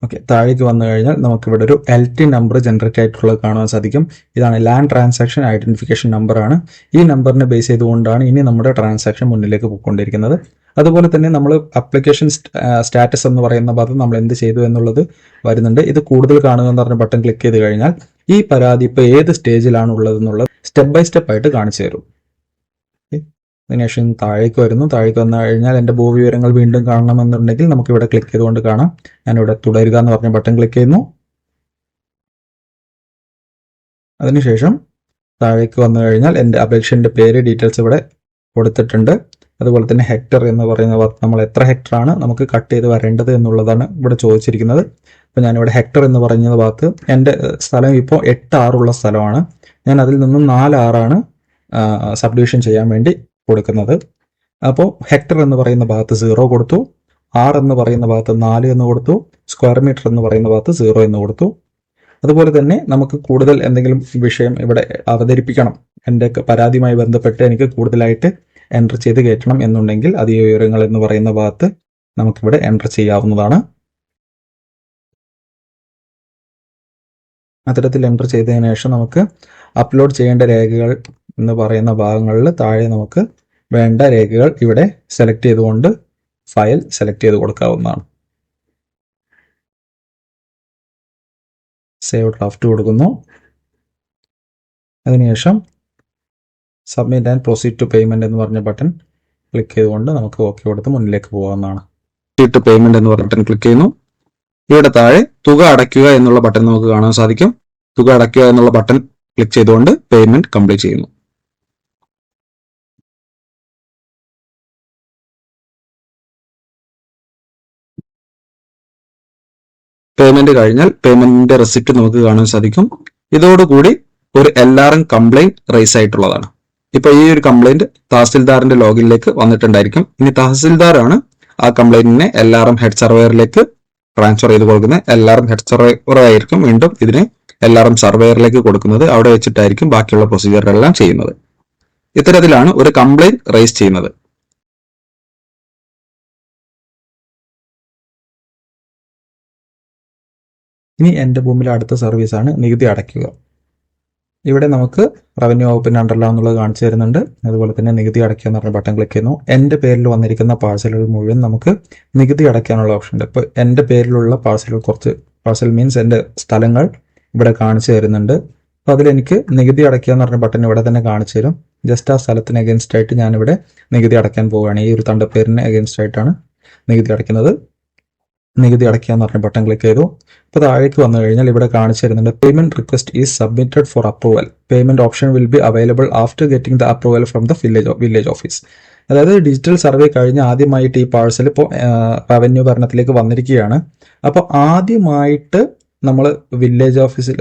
ഓക്കെ, താഴേക്ക് വന്നു കഴിഞ്ഞാൽ നമുക്കിവിടെ ഒരു LT നമ്പർ ജനറേറ്റ് ആയിട്ടുള്ളത് കാണാൻ സാധിക്കും. ഇതാണ് ലാൻഡ് ട്രാൻസാക്ഷൻ ഐഡന്റിഫിക്കേഷൻ നമ്പർ ആണ്. ഈ നമ്പറിനെ ബേസ് ചെയ്തുകൊണ്ടാണ് ഇനി നമ്മുടെ ട്രാൻസാക്ഷൻ മുന്നിലേക്ക് പോയിക്കൊണ്ടിരിക്കുന്നത്. അതുപോലെ തന്നെ നമ്മൾ അപ്ലിക്കേഷൻ സ്റ്റാറ്റസ് എന്ന് പറയുന്ന ഭാഗത്ത് നമ്മൾ എന്ത് ചെയ്തു എന്നുള്ളത് വരുന്നുണ്ട്. ഇത് കൂടുതൽ കാണുക എന്ന് പറഞ്ഞ ബട്ടൺ ക്ലിക്ക് ചെയ്ത് കഴിഞ്ഞാൽ ഈ പരാതി ഇപ്പോൾ ഏത് സ്റ്റേജിലാണ് ഉള്ളതെന്നുള്ളത് സ്റ്റെപ്പ് ബൈ സ്റ്റെപ്പ് ആയിട്ട് കാണിച്ചു തരും. അതിനുശേഷം താഴേക്ക് വരുന്നു. താഴേക്ക് വന്നു കഴിഞ്ഞാൽ എൻ്റെ ഭൂവിവരങ്ങൾ വീണ്ടും കാണണമെന്നുണ്ടെങ്കിൽ നമുക്ക് ഇവിടെ ക്ലിക്ക് ചെയ്തുകൊണ്ട് കാണാം. ഞാനിവിടെ തുടരുക എന്ന് പറഞ്ഞ ബട്ടൺ ക്ലിക്ക് ചെയ്യുന്നു. അതിനുശേഷം താഴേക്ക് വന്നു കഴിഞ്ഞാൽ എൻ്റെ അപേക്ഷൻ്റെ പേര്, ഡീറ്റെയിൽസ് ഇവിടെ കൊടുത്തിട്ടുണ്ട്. അതുപോലെ തന്നെ ഹെക്ടർ എന്ന് പറയുന്ന നമ്മൾ എത്ര ഹെക്ടറാണ് നമുക്ക് കട്ട് ചെയ്ത് വരേണ്ടത് എന്നുള്ളതാണ് ഇവിടെ ചോദിച്ചിരിക്കുന്നത്. അപ്പോൾ ഞാനിവിടെ ഹെക്ടർ എന്ന് പറയുന്ന ഭാഗത്ത് എൻ്റെ സ്ഥലം ഇപ്പോൾ 8 ആറുള്ള സ്ഥലമാണ്. ഞാൻ അതിൽ നിന്നും 4 ആറാണ് സബ് ഡിവിഷൻ ചെയ്യാൻ വേണ്ടി കൊടുക്കുന്നത്. അപ്പോൾ ഹെക്ടർ എന്ന് പറയുന്ന ഭാഗത്ത് 0 കൊടുത്തു, ആർ എന്ന് പറയുന്ന ഭാഗത്ത് 4 എന്ന് കൊടുത്തു, സ്ക്വയർ മീറ്റർ എന്ന് പറയുന്ന ഭാഗത്ത് 0 എന്ന് കൊടുത്തു. അതുപോലെ തന്നെ നമുക്ക് കൂടുതൽ എന്തെങ്കിലും വിഷയം ഇവിടെ അവതരിപ്പിക്കണം, എൻ്റെ പരാതിയുമായി ബന്ധപ്പെട്ട് എനിക്ക് കൂടുതലായിട്ട് എൻ്റർ ചെയ്ത് കയറ്റണം എന്നുണ്ടെങ്കിൽ അത് ഈ വിവരങ്ങൾ എന്ന് പറയുന്ന ഭാഗത്ത് നമുക്കിവിടെ എൻ്റർ ചെയ്യാവുന്നതാണ്. അത്തരത്തിൽ എൻ്റർ ചെയ്തതിനു ശേഷം നമുക്ക് അപ്ലോഡ് ചെയ്യേണ്ട രേഖകൾ എന്ന് പറയുന്ന ഭാഗങ്ങളിൽ താഴെ നമുക്ക് വേണ്ട രേഖകൾ ഇവിടെ സെലക്ട് ചെയ്തുകൊണ്ട് ഫയൽ സെലക്ട് ചെയ്ത് കൊടുക്കാവുന്നതാണ്. സേവ് ഡ്രാഫ്റ്റ് കൊടുക്കുന്നു. അതിനുശേഷം submit and proceed to payment എന്ന് പറഞ്ഞ ബട്ടൺ ക്ലിക്ക് ചെയ്തുകൊണ്ട് നമുക്ക് ഓക്കെ കൊടുത്ത് മുന്നിലേക്ക് പോകാവുന്നതാണ്. ടു പേയ്മെന്റ് എന്ന് പറഞ്ഞ ബട്ടൺ ക്ലിക്ക് ചെയ്യുന്നു. ഇവിടെ താഴെ തുക അടയ്ക്കുക എന്നുള്ള ബട്ടൺ നമുക്ക് കാണാൻ സാധിക്കും. തുക അടയ്ക്കുക എന്നുള്ള ബട്ടൺ ക്ലിക്ക് ചെയ്തുകൊണ്ട് പേയ്മെന്റ് കംപ്ലീറ്റ് ചെയ്യുന്നു. പേയ്മെന്റ് കഴിഞ്ഞാൽ പേയ്മെന്റിന്റെ റെസിപ്റ്റ് നമുക്ക് കാണാൻ സാധിക്കും. ഇതോടുകൂടി ഒരു LRN കംപ്ലൈന്റ് റൈസ് ആയിട്ടുള്ളതാണ്. ഇപ്പൊ ഈ ഒരു കംപ്ലൈന്റ് തഹസിൽദാറിന്റെ ലോഗിനിലേക്ക് വന്നിട്ടുണ്ടായിരിക്കും. ഇനി തഹസിൽദാറാണ് ആ കംപ്ലൈന്റിനെ LRM ഹെഡ് സർവേയറിലേക്ക് ട്രാൻസ്ഫർ ചെയ്ത് കൊടുക്കുന്നത്. LRM ഹെഡ് സർവേയർ ആയിരിക്കും വീണ്ടും ഇതിനെ LRM സർവേയറിലേക്ക് കൊടുക്കുന്നത്. അവിടെ വെച്ചിട്ടായിരിക്കും ബാക്കിയുള്ള പ്രൊസീജിയറെല്ലാം ചെയ്യുന്നത്. ഇത്തരത്തിലാണ് ഒരു കംപ്ലൈന്റ് റൈസ് ചെയ്യുന്നത്. ഇനി എൻ്റെ ഭൂമിയിലെ അടുത്ത സർവീസാണ് നികുതി അടയ്ക്കുക. ഇവിടെ നമുക്ക് റവന്യൂ വകുപ്പിന്റെ അണ്ടറിലാണെന്നുള്ളത് കാണിച്ചു തരുന്നുണ്ട്. അതുപോലെ തന്നെ നികുതി അടയ്ക്കുക എന്ന് പറഞ്ഞ ബട്ടൺ ക്ലിക്ക് ചെയ്യുന്നു. എൻ്റെ പേരിൽ വന്നിരിക്കുന്ന പാഴ്സലുകൾ മുഴുവൻ നമുക്ക് നികുതി അടയ്ക്കാനുള്ള ഓപ്ഷൻ ഉണ്ട്. ഇപ്പോൾ എൻ്റെ പേരിലുള്ള പാഴ്സലുകൾ, കുറച്ച് പാഴ്സൽ മീൻസ് എൻ്റെ സ്ഥലങ്ങൾ ഇവിടെ കാണിച്ചു തരുന്നുണ്ട്. അപ്പോൾ അതിലെനിക്ക് നികുതി അടയ്ക്കുക എന്ന് പറഞ്ഞ ബട്ടൺ ഇവിടെ തന്നെ കാണിച്ചു തരും. ജസ്റ്റ് ആ സ്ഥലത്തിന് അഗേൻസ്റ്റ് ആയിട്ട് ഞാനിവിടെ നികുതി അടയ്ക്കാൻ പോവുകയാണ്. ഈ ഒരു തണ്ടപ്പേരിന് അഗേൻസ്റ്റ് ആയിട്ടാണ് നികുതി അടയ്ക്കുന്നത്. നികുതി അടയ്ക്കുക എന്ന് പറഞ്ഞ ബട്ടൺ ക്ലിക്ക് ചെയ്തു. ഇപ്പോൾ താഴേക്ക് വന്നു കഴിഞ്ഞാൽ ഇവിടെ കാണിച്ചു തരുന്നുണ്ട് payment request is submitted four approval. Payment option will be available after getting the approval from the village office. അതായത് ഡിജിറ്റൽ സർവേ കഴിഞ്ഞ് ആദ്യമായിട്ട് ഈ പാഴ്സൽ ഇപ്പോൾ റവന്യൂ ഭരണത്തിലേക്ക് വന്നിരിക്കുകയാണ്. അപ്പോൾ ആദ്യമായിട്ട് നമ്മൾ വില്ലേജ് ഓഫീസിൽ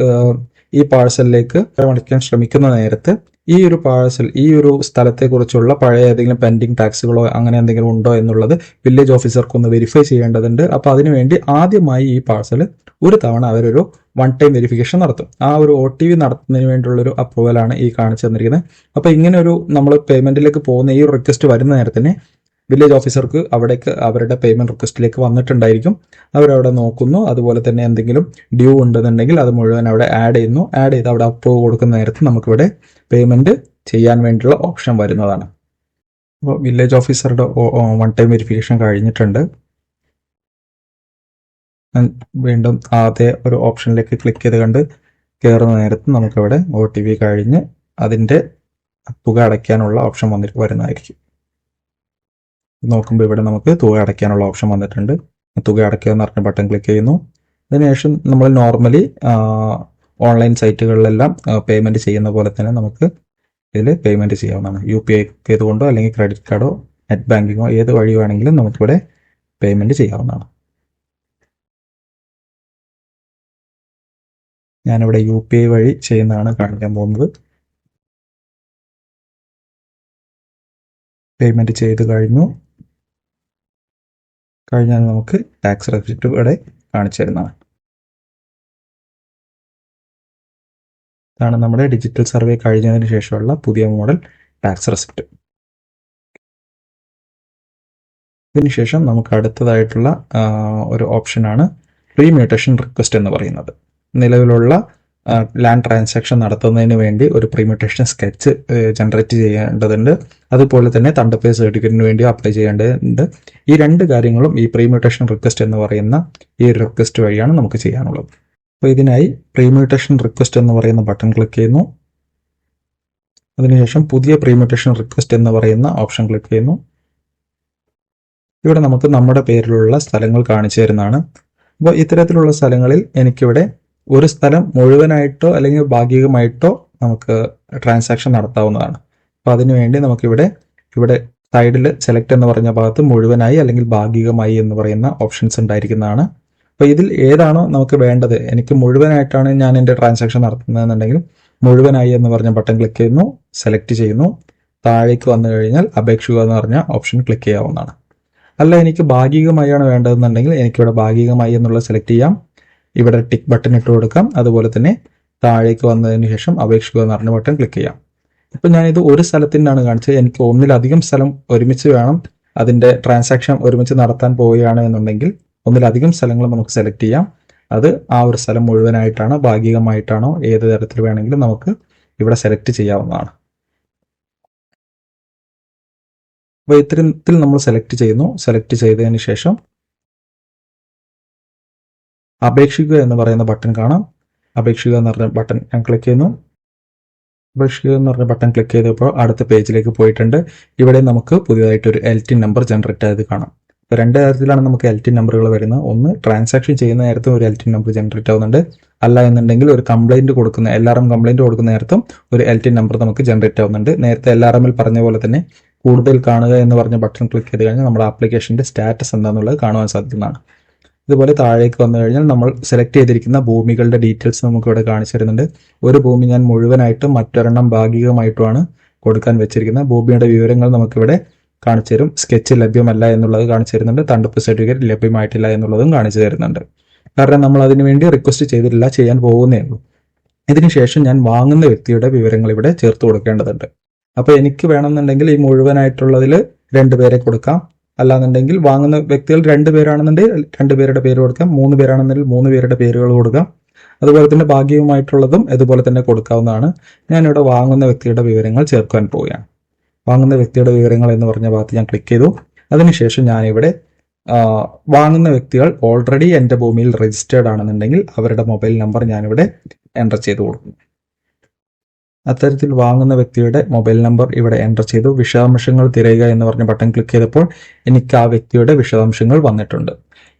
ഈ പാഴ്സലിലേക്ക് അടയ്ക്കാൻ ശ്രമിക്കുന്ന നേരത്ത് ഈ ഒരു പാഴ്സൽ, ഈ ഒരു സ്ഥലത്തെക്കുറിച്ചുള്ള പഴയ ഏതെങ്കിലും പെൻഡിങ് ടാക്സുകളോ അങ്ങനെ എന്തെങ്കിലും ഉണ്ടോ എന്നുള്ളത് വില്ലേജ് ഓഫീസർക്ക് ഒന്ന് വെരിഫൈ ചെയ്യേണ്ടതുണ്ട്. അപ്പോൾ അതിനുവേണ്ടി ആദ്യമായി ഈ പാഴ്സൽ ഒരു തവണ അവരൊരു വൺ ടൈം വെരിഫിക്കേഷൻ നടത്തും. ആ ഒരു OTV നടത്തുന്നതിന് വേണ്ടിയുള്ളൊരു അപ്രൂവലാണ് ഈ കാണിച്ചു തന്നിരിക്കുന്നത്. അപ്പോൾ ഇങ്ങനെ ഒരു നമ്മൾ പേയ്മെന്റിലേക്ക് പോകുന്ന ഈ ഒരു റിക്വസ്റ്റ് വരുന്ന നേരത്തിന് വില്ലേജ് ഓഫീസർക്ക് അവിടേക്ക് അവരുടെ പേയ്മെന്റ് റിക്വസ്റ്റിലേക്ക് വന്നിട്ടുണ്ടായിരിക്കും. അവരവിടെ നോക്കുന്നു. അതുപോലെ തന്നെ എന്തെങ്കിലും ഡ്യൂ ഉണ്ടെന്നുണ്ടെങ്കിൽ അത് മുഴുവൻ അവിടെ ആഡ് ചെയ്ത് അവിടെ അപ്രൂവ് കൊടുക്കുന്ന നേരത്ത് നമുക്കിവിടെ പേയ്മെന്റ് ചെയ്യാൻ വേണ്ടിയുള്ള ഓപ്ഷൻ വരുന്നതാണ്. അപ്പോൾ വില്ലേജ് ഓഫീസറുടെ വൺ ടൈം വെരിഫിക്കേഷൻ കഴിഞ്ഞിട്ടുണ്ട്. വീണ്ടും ആദ്യ ഒരു ഓപ്ഷനിലേക്ക് ക്ലിക്ക് ചെയ്ത് കണ്ട് കയറുന്ന നേരത്ത് നമുക്കിവിടെ OTV കഴിഞ്ഞ് അതിൻ്റെ തുക അടയ്ക്കാനുള്ള ഓപ്ഷൻ വരുന്നതായിരിക്കും. നോക്കുമ്പോൾ ഇവിടെ നമുക്ക് തുക അടയ്ക്കാനുള്ള ഓപ്ഷൻ വന്നിട്ടുണ്ട്. തുക അടയ്ക്കുക എന്ന് പറഞ്ഞ ബട്ടൺ ക്ലിക്ക് ചെയ്യുന്നു. അതിനുശേഷം നമ്മൾ നോർമലി ഓൺലൈൻ സൈറ്റുകളിലെല്ലാം പേയ്മെന്റ് ചെയ്യുന്ന പോലെ തന്നെ നമുക്ക് ഇതിൽ പേയ്മെന്റ് ചെയ്യാവുന്നതാണ്. UPI ചെയ്തുകൊണ്ടോ അല്ലെങ്കിൽ ക്രെഡിറ്റ് കാർഡോ നെറ്റ് ബാങ്കിങ്ങോ ഏത് വഴി വേണമെങ്കിലും നമുക്കിവിടെ പേയ്മെന്റ് ചെയ്യാവുന്നതാണ്. ഞാനിവിടെ UPI വഴി ചെയ്യുന്നതാണ് കാണിക്കാൻ പോകുന്നത്. പേയ്മെന്റ് ചെയ്ത് കഴിഞ്ഞാൽ നമുക്ക് ടാക്സ് റെസിപ്റ്റ് ഇവിടെ കാണിച്ചു തരുന്നതാണ്. ഇതാണ് നമ്മുടെ ഡിജിറ്റൽ സർവേ കഴിഞ്ഞതിന് ശേഷമുള്ള പുതിയ മോഡൽ ടാക്സ് റെസിപ്റ്റ്. ഇതിനുശേഷം നമുക്ക് അടുത്തതായിട്ടുള്ള ഒരു ഓപ്ഷനാണ് പ്രീ മ്യൂട്ടേഷൻ റിക്വസ്റ്റ് എന്ന് പറയുന്നത്. നിലവിലുള്ള ലാൻഡ് ട്രാൻസാക്ഷൻ നടത്തുന്നതിന് വേണ്ടി ഒരു പ്രീമ്യൂട്ടേഷൻ സ്കെച്ച് ജനറേറ്റ് ചെയ്യേണ്ടതുണ്ട്. അതുപോലെ തന്നെ തണ്ടപ്പേ സർട്ടിഫിക്കറ്റിന് വേണ്ടി അപ്ലൈ ചെയ്യേണ്ടതുണ്ട്. ഈ രണ്ട് കാര്യങ്ങളും ഈ പ്രീമ്യൂട്ടേഷൻ റിക്വസ്റ്റ് എന്ന് പറയുന്ന ഈ റിക്വസ്റ്റ് വഴിയാണ് നമുക്ക് ചെയ്യാനുള്ളത്. അപ്പോൾ ഇതിനായി പ്രീമ്യൂട്ടേഷൻ റിക്വസ്റ്റ് എന്ന് പറയുന്ന ബട്ടൺ ക്ലിക്ക് ചെയ്യുന്നു. അതിനുശേഷം പുതിയ പ്രീമ്യൂട്ടേഷൻ റിക്വസ്റ്റ് എന്ന് പറയുന്ന ഓപ്ഷൻ ക്ലിക്ക് ചെയ്യുന്നു. ഇവിടെ നമുക്ക് നമ്മുടെ പേരിലുള്ള സ്ഥലങ്ങൾ കാണിച്ചു തരുന്നതാണ്. അപ്പോൾ ഇത്തരത്തിലുള്ള സ്ഥലങ്ങളിൽ എനിക്കിവിടെ ഒരു സ്ഥലം മുഴുവനായിട്ടോ അല്ലെങ്കിൽ ഭാഗികമായിട്ടോ നമുക്ക് ട്രാൻസാക്ഷൻ നടത്താവുന്നതാണ്. അപ്പോൾ അതിനുവേണ്ടി നമുക്കിവിടെ സൈഡിൽ സെലക്ട് എന്ന് പറഞ്ഞ ഭാഗത്ത് മുഴുവനായി അല്ലെങ്കിൽ ഭാഗികമായി എന്ന് പറയുന്ന ഓപ്ഷൻസ് ഉണ്ടായിരിക്കുന്നതാണ്. അപ്പോൾ ഇതിൽ ഏതാണോ നമുക്ക് വേണ്ടത്, എനിക്ക് മുഴുവനായിട്ടാണ് ഞാൻ എൻ്റെ ട്രാൻസാക്ഷൻ നടത്തുന്നതെന്നുണ്ടെങ്കിൽ മുഴുവനായി എന്ന് പറഞ്ഞ ബട്ടൺ ക്ലിക്ക് ചെയ്യുന്നു, സെലക്ട് ചെയ്യുന്നു. താഴേക്ക് വന്നു കഴിഞ്ഞാൽ അപേക്ഷിക്കുക എന്ന് പറഞ്ഞ ഓപ്ഷൻ ക്ലിക്ക് ചെയ്യാവുന്നതാണ്. അല്ല എനിക്ക് ഭാഗികമായാണ് വേണ്ടതെന്നുണ്ടെങ്കിൽ എനിക്കിവിടെ ഭാഗികമായി എന്നുള്ള സെലക്ട് ചെയ്യാം. ഇവിടെ ടിക്ക് ബട്ടൺ ഇട്ട് കൊടുക്കാം. അതുപോലെ തന്നെ താഴേക്ക് വന്നതിന് ശേഷം അപേക്ഷിക്കുക എന്ന് പറഞ്ഞ ബട്ടൺ ക്ലിക്ക് ചെയ്യാം. ഇപ്പം ഞാനിത് ഒരു സ്ഥലത്തിനാണ് കാണിച്ചത്. എനിക്ക് ഒന്നിലധികം സ്ഥലം ഒരുമിച്ച് വേണം, അതിൻ്റെ ട്രാൻസാക്ഷൻ ഒരുമിച്ച് നടത്താൻ പോവുകയാണ് എന്നുണ്ടെങ്കിൽ ഒന്നിലധികം സ്ഥലങ്ങൾ നമുക്ക് സെലക്ട് ചെയ്യാം. അത് ആ ഒരു സ്ഥലം മുഴുവനായിട്ടാണോ ഭാഗികമായിട്ടാണോ ഏത് തരത്തിൽ വേണമെങ്കിലും നമുക്ക് ഇവിടെ സെലക്ട് ചെയ്യാവുന്നതാണ്. അപ്പോൾ ഇത്തരത്തിൽ നമ്മൾ സെലക്ട് ചെയ്യുന്നു. സെലക്ട് ചെയ്തതിന് ശേഷം അപേക്ഷിക്കുക എന്ന് പറയുന്ന ബട്ടൺ കാണാം. അപേക്ഷിക്കുക എന്ന് പറഞ്ഞ ബട്ടൺ ഞാൻ ക്ലിക്ക് ചെയ്യുന്നു. അപേക്ഷിക്കുക എന്ന് പറഞ്ഞ ബട്ടൺ ക്ലിക്ക് ചെയ്തപ്പോൾ അടുത്ത പേജിലേക്ക് പോയിട്ടുണ്ട്. ഇവിടെ നമുക്ക് പുതിയതായിട്ട് ഒരു LTIN നമ്പർ ജനറേറ്റ് ആയത് കാണാം. ഇപ്പോൾ രണ്ട് തരത്തിലാണ് നമുക്ക് LTIN നമ്പറുകൾ വരുന്നത്. ഒന്ന് ട്രാൻസാക്ഷൻ ചെയ്യുന്ന നേരത്തും ഒരു LTIN നമ്പർ ജനറേറ്റ് ആവുന്നുണ്ട്. അല്ല എന്നുണ്ടെങ്കിൽ ഒരു കംപ്ലൈന്റ് കൊടുക്കുന്ന LRM കംപ്ലൈന്റ് കൊടുക്കുന്ന നേരത്തും ഒരു LTIN നമ്പർ നമുക്ക് ജനറേറ്റ് ആവുന്നുണ്ട്. നേരത്തെ LRMൽ പറഞ്ഞ പോലെ തന്നെ കൂടുതൽ കാണുക എന്ന് പറഞ്ഞ ബട്ടൺ ക്ലിക്ക് ചെയ്ത് കഴിഞ്ഞാൽ നമ്മുടെ ആപ്ലിക്കേഷന്റെ സ്റ്റാറ്റസ് എന്താണെന്നുള്ളത് കാണുവാൻ സാധിക്കുന്നതാണ്. ഇതുപോലെ താഴേക്ക് വന്നു കഴിഞ്ഞാൽ നമ്മൾ സെലക്ട് ചെയ്തിരിക്കുന്ന ഭൂമികളുടെ ഡീറ്റെയിൽസ് നമുക്ക് ഇവിടെ കാണിച്ചു തരുന്നുണ്ട്. ഒരു ഭൂമി ഞാൻ മുഴുവനായിട്ടും മറ്റൊരെണ്ണം ഭാഗികമായിട്ടുമാണ് കൊടുക്കാൻ വെച്ചിരിക്കുന്നത്. ഭൂമിയുടെ വിവരങ്ങൾ നമുക്കിവിടെ കാണിച്ചു തരും. സ്കെച്ച് ലഭ്യമല്ല എന്നുള്ളത് കാണിച്ചു തരുന്നുണ്ട്. തണ്ടപ്പ് സർട്ടിഫിക്കറ്റ് ലഭ്യമായിട്ടില്ല എന്നുള്ളതും കാണിച്ചു തരുന്നുണ്ട്. കാരണം നമ്മൾ അതിനു വേണ്ടി റിക്വസ്റ്റ് ചെയ്തിട്ടില്ല, ചെയ്യാൻ പോകുന്നേ ഉള്ളൂ. ഇതിനുശേഷം ഞാൻ വാങ്ങുന്ന വ്യക്തിയുടെ വിവരങ്ങൾ ഇവിടെ ചേർത്ത് കൊടുക്കേണ്ടതുണ്ട്. അപ്പോൾ എനിക്ക് വേണമെന്നുണ്ടെങ്കിൽ ഈ മുഴുവനായിട്ടുള്ളതിൽ 2 പേരെ കൊടുക്കാം. അല്ലാന്നുണ്ടെങ്കിൽ വാങ്ങുന്ന വ്യക്തികൾ 2 പേരാണെന്നുണ്ടെങ്കിൽ 2 പേരുടെ പേര് കൊടുക്കാം. 3 പേരാണെന്നുണ്ടെങ്കിൽ 3 പേരുടെ പേരുകൾ കൊടുക്കാം. അതുപോലെ തന്നെ ഭാഗികമായിട്ടുള്ളതും ഇതുപോലെ തന്നെ കൊടുക്കാവുന്നതാണ്. ഞാനിവിടെ വാങ്ങുന്ന വ്യക്തിയുടെ വിവരങ്ങൾ ചേർക്കാൻ പോവുകയാണ്. വാങ്ങുന്ന വ്യക്തിയുടെ വിവരങ്ങൾ എന്ന് പറഞ്ഞ ഭാഗത്ത് ഞാൻ ക്ലിക്ക് ചെയ്തു. അതിനുശേഷം ഞാനിവിടെ വാങ്ങുന്ന വ്യക്തികൾ ഓൾറെഡി എൻ്റെ ഭൂമിയിൽ രജിസ്റ്റേർഡ് ആണെന്നുണ്ടെങ്കിൽ അവരുടെ മൊബൈൽ നമ്പർ ഞാനിവിടെ എൻ്റർ ചെയ്ത് കൊടുക്കുന്നു. അത്തരത്തിൽ വാങ്ങുന്ന വ്യക്തിയുടെ മൊബൈൽ നമ്പർ ഇവിടെ എൻ്റർ ചെയ്തു. വിശദാംശങ്ങൾ തിരയുക എന്ന് പറഞ്ഞ ബട്ടൺ ക്ലിക്ക് ചെയ്തപ്പോൾ എനിക്ക് ആ വ്യക്തിയുടെ വിശദാംശങ്ങൾ വന്നിട്ടുണ്ട്.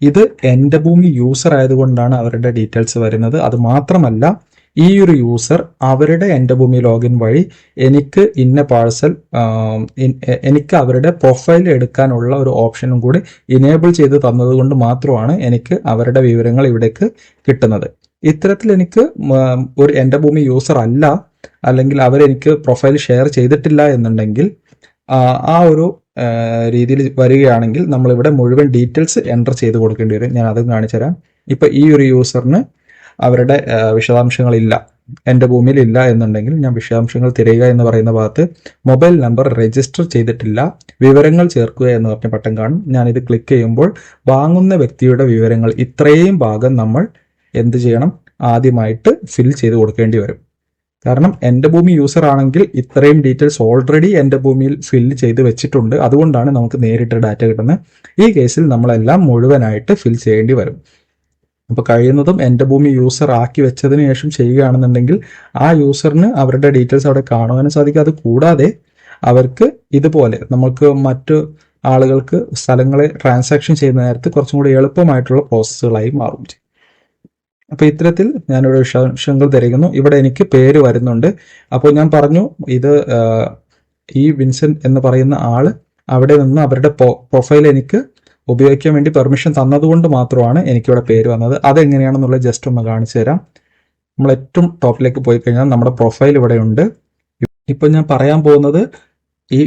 ഇത് എൻ്റെ ഭൂമി യൂസർ ആയതുകൊണ്ടാണ് അവരുടെ ഡീറ്റെയിൽസ് വരുന്നത്. അത് മാത്രമല്ല ഈ ഒരു യൂസർ അവരുടെ എൻ്റെ ഭൂമി ലോഗിൻ വഴി എനിക്ക് ഇന്ന പാഴ്സൽ എനിക്ക് അവരുടെ പ്രൊഫൈൽ എടുക്കാനുള്ള ഒരു ഓപ്ഷനും കൂടി ഇനേബിൾ ചെയ്ത് തന്നതുകൊണ്ട് മാത്രമാണ് എനിക്ക് അവരുടെ വിവരങ്ങൾ ഇവിടേക്ക് കിട്ടുന്നത്. ഇത്തരത്തിൽ എനിക്ക് ഒരു എൻ്റെ ഭൂമി യൂസർ അല്ല, അല്ലെങ്കിൽ അവരെനിക്ക് പ്രൊഫൈൽ ഷെയർ ചെയ്തിട്ടില്ല എന്നുണ്ടെങ്കിൽ ആ ഒരു രീതിയിൽ വരികയാണെങ്കിൽ നമ്മളിവിടെ മുഴുവൻ ഡീറ്റെയിൽസ് എൻ്റർ ചെയ്ത് കൊടുക്കേണ്ടി വരും. ഞാൻ അതും കാണിച്ചു തരാം. ഇപ്പം ഈ ഒരു യൂസറിന് അവരുടെ വിശദാംശങ്ങളില്ല, എൻ്റെ ഭൂമിയിൽ ഇല്ല എന്നുണ്ടെങ്കിൽ ഞാൻ വിശദാംശങ്ങൾ തിരയുക എന്ന് പറയുന്ന ഭാഗത്ത് മൊബൈൽ നമ്പർ രജിസ്റ്റർ ചെയ്തിട്ടില്ല, വിവരങ്ങൾ ചേർക്കുക എന്ന് പറഞ്ഞ ബട്ടൺ കാണും. ഞാനിത് ക്ലിക്ക് ചെയ്യുമ്പോൾ വാങ്ങുന്ന വ്യക്തിയുടെ വിവരങ്ങൾ ഇത്രയും ഭാഗം നമ്മൾ എന്ത് ചെയ്യണം, ആദ്യമായിട്ട് ഫിൽ ചെയ്ത് കൊടുക്കേണ്ടി വരും. കാരണം എൻ്റെ ഭൂമി യൂസർ ആണെങ്കിൽ ഇത്രയും ഡീറ്റെയിൽസ് ഓൾറെഡി എൻ്റെ ഭൂമിയിൽ ഫിൽ ചെയ്ത് വെച്ചിട്ടുണ്ട്. അതുകൊണ്ടാണ് നമുക്ക് നേരിട്ട് ഡാറ്റ കിട്ടുന്നത്. ഈ കേസിൽ നമ്മളെല്ലാം മുഴുവനായിട്ട് ഫിൽ ചെയ്യേണ്ടി വരും. അപ്പോൾ കഴിയുന്നതും എൻ്റെ ഭൂമി യൂസർ ആക്കി വെച്ചതിന് ശേഷം ചെയ്യുകയാണെന്നുണ്ടെങ്കിൽ ആ യൂസറിന് അവരുടെ ഡീറ്റെയിൽസ് അവിടെ കാണുവാനും സാധിക്കും. അത് കൂടാതെ അവർക്ക് ഇതുപോലെ നമുക്ക് മറ്റു ആളുകൾക്ക് സ്ഥലങ്ങളെ ട്രാൻസാക്ഷൻ ചെയ്യുന്ന നേരത്ത് കുറച്ചും കൂടി എളുപ്പമായിട്ടുള്ള പ്രോസസ്സുകളായി മാറും. അപ്പോൾ ഇത്തരത്തിൽ ഞാനിവിടെ വിശദാംശങ്ങൾ തിരയുന്നു. ഇവിടെ എനിക്ക് പേര് വരുന്നുണ്ട്. അപ്പോൾ ഞാൻ പറഞ്ഞു ഇത് ഈ വിൻസെന്റ് എന്ന് പറയുന്ന ആള് അവിടെ നിന്ന് അവരുടെ പ്രൊഫൈൽ എനിക്ക് ഉപയോഗിക്കാൻ വേണ്ടി പെർമിഷൻ തന്നതുകൊണ്ട് മാത്രമാണ് എനിക്കിവിടെ പേര് വന്നത്. അതെങ്ങനെയാണെന്നുള്ളത് ജസ്റ്റ് ഒന്ന് കാണിച്ചു തരാം. നമ്മൾ ഏറ്റവും ടോപ്പിലേക്ക് പോയി കഴിഞ്ഞാൽ നമ്മുടെ പ്രൊഫൈൽ ഇവിടെ ഉണ്ട്. ഇപ്പം ഞാൻ പറയാൻ പോകുന്നത് ഈ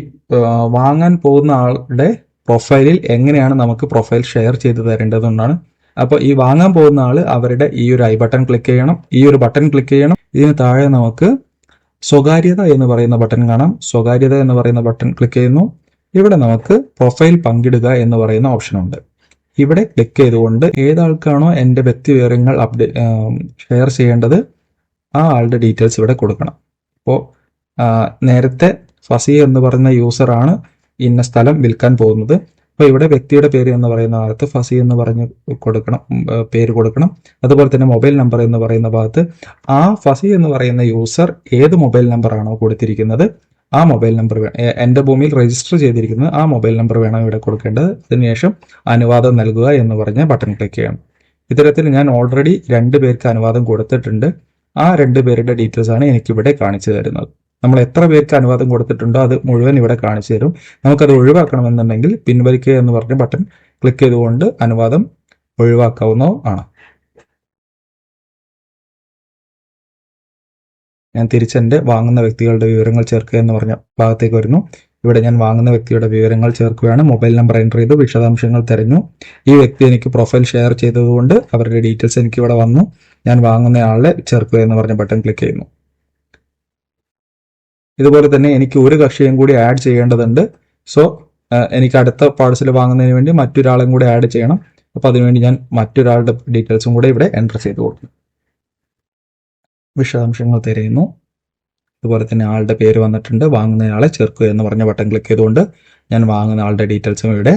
വാങ്ങാൻ പോകുന്ന ആളുടെ പ്രൊഫൈലിൽ എങ്ങനെയാണ് നമുക്ക് പ്രൊഫൈൽ ഷെയർ ചെയ്ത് തരേണ്ടതെന്നാണ്. അപ്പോൾ ഈ വാങ്ങാൻ പോകുന്ന ആള് അവരുടെ ഈ ഒരു ഐ ബട്ടൺ ക്ലിക്ക് ചെയ്യണം, ഈ ഒരു ബട്ടൺ ക്ലിക്ക് ചെയ്യണം. ഇതിന് താഴെ നമുക്ക് സ്വകാര്യത എന്ന് പറയുന്ന ബട്ടൺ കാണാം. സ്വകാര്യത എന്ന് പറയുന്ന ബട്ടൺ ക്ലിക്ക് ചെയ്യുന്നു. ഇവിടെ നമുക്ക് പ്രൊഫൈൽ പങ്കിടുക എന്ന് പറയുന്ന ഓപ്ഷൻ ഉണ്ട്. ഇവിടെ ക്ലിക്ക് ചെയ്തുകൊണ്ട് ഏതാൾക്കാണോ എൻ്റെ വ്യക്തി വിവരങ്ങൾ ഷെയർ ചെയ്യേണ്ടത് ആ ആളുടെ ഡീറ്റെയിൽസ് ഇവിടെ കൊടുക്കണം. അപ്പോൾ നേരത്തെ ഫസി എന്ന് പറയുന്ന യൂസറാണ് ഇന്ന സ്ഥലം വിൽക്കാൻ പോകുന്നത്. അപ്പോൾ ഇവിടെ വ്യക്തിയുടെ പേര് എന്ന് പറയുന്ന ഭാഗത്ത് ഫസി എന്ന് പറഞ്ഞ് കൊടുക്കണം, പേര് കൊടുക്കണം. അതുപോലെ തന്നെ മൊബൈൽ നമ്പർ എന്ന് പറയുന്ന ഭാഗത്ത് ആ ഫസി എന്ന് പറയുന്ന യൂസർ ഏത് മൊബൈൽ നമ്പറാണോ കൊടുത്തിരിക്കുന്നത് ആ മൊബൈൽ നമ്പർ എൻ്റെ ഭൂമിയിൽ രജിസ്റ്റർ ചെയ്തിരിക്കുന്നത് ആ മൊബൈൽ നമ്പർ വേണം ഇവിടെ കൊടുക്കേണ്ടത്. അതിനുശേഷം അനുവാദം നൽകുക എന്ന് പറഞ്ഞ ബട്ടൺ ക്ലിക്ക് ചെയ്യണം. ഇത്തരത്തിൽ ഞാൻ ഓൾറെഡി 2 പേർക്ക് അനുവാദം കൊടുത്തിട്ടുണ്ട്. ആ 2 പേരുടെ ഡീറ്റെയിൽസ് ആണ് എനിക്കിവിടെ കാണിച്ചു തരുന്നത്. നമ്മൾ എത്ര പേർക്ക് അനുവാദം കൊടുത്തിട്ടുണ്ടോ അത് മുഴുവൻ ഇവിടെ കാണിച്ചു തരും. നമുക്കത് ഒഴിവാക്കണമെന്നുണ്ടെങ്കിൽ പിൻവലിക്കുക എന്ന് പറഞ്ഞ ബട്ടൺ ക്ലിക്ക് ചെയ്തുകൊണ്ട് അനുവാദം ഒഴിവാക്കാവുന്നതാണ്. ഞാൻ തിരിച്ചെൻ്റെ വാങ്ങുന്ന വ്യക്തികളുടെ വിവരങ്ങൾ ചേർക്കുക എന്ന് പറഞ്ഞ ഭാഗത്തേക്ക് വരുന്നു. ഇവിടെ ഞാൻ വാങ്ങുന്ന വ്യക്തിയുടെ വിവരങ്ങൾ ചേർക്കുകയാണ്. മൊബൈൽ നമ്പർ എൻ്റർ ചെയ്തു, വിശദാംശങ്ങൾ തിരഞ്ഞു. ഈ വ്യക്തി എനിക്ക് പ്രൊഫൈൽ ഷെയർ ചെയ്തതുകൊണ്ട് അവരുടെ ഡീറ്റെയിൽസ് എനിക്ക് ഇവിടെ വന്നു. ഞാൻ വാങ്ങുന്ന ആളെ ചേർക്കുക എന്ന് പറഞ്ഞ ബട്ടൺ ക്ലിക്ക് ചെയ്യുന്നു. ഇതുപോലെ തന്നെ എനിക്ക് ഒരു കക്ഷിയും കൂടി ആഡ് ചെയ്യേണ്ടതുണ്ട്. സോ എനിക്ക് അടുത്ത പാഴ്സൽ വാങ്ങുന്നതിന് വേണ്ടി മറ്റൊരാളെയും കൂടി ആഡ് ചെയ്യണം. അപ്പോൾ അതിനുവേണ്ടി ഞാൻ മറ്റൊരാളുടെ ഡീറ്റെയിൽസും കൂടെ ഇവിടെ എൻ്റർ ചെയ്ത് കൊടുക്കും. വിശദാംശങ്ങൾ തിരയുന്നു. അതുപോലെ തന്നെ ആളുടെ പേര് വന്നിട്ടുണ്ട്. വാങ്ങുന്നയാളെ ചേർക്കുക എന്ന് പറഞ്ഞ ബട്ടൺ ക്ലിക്ക് ചെയ്തുകൊണ്ട് ഞാൻ വാങ്ങുന്ന ആളുടെ ഡീറ്റെയിൽസും ഇവിടെ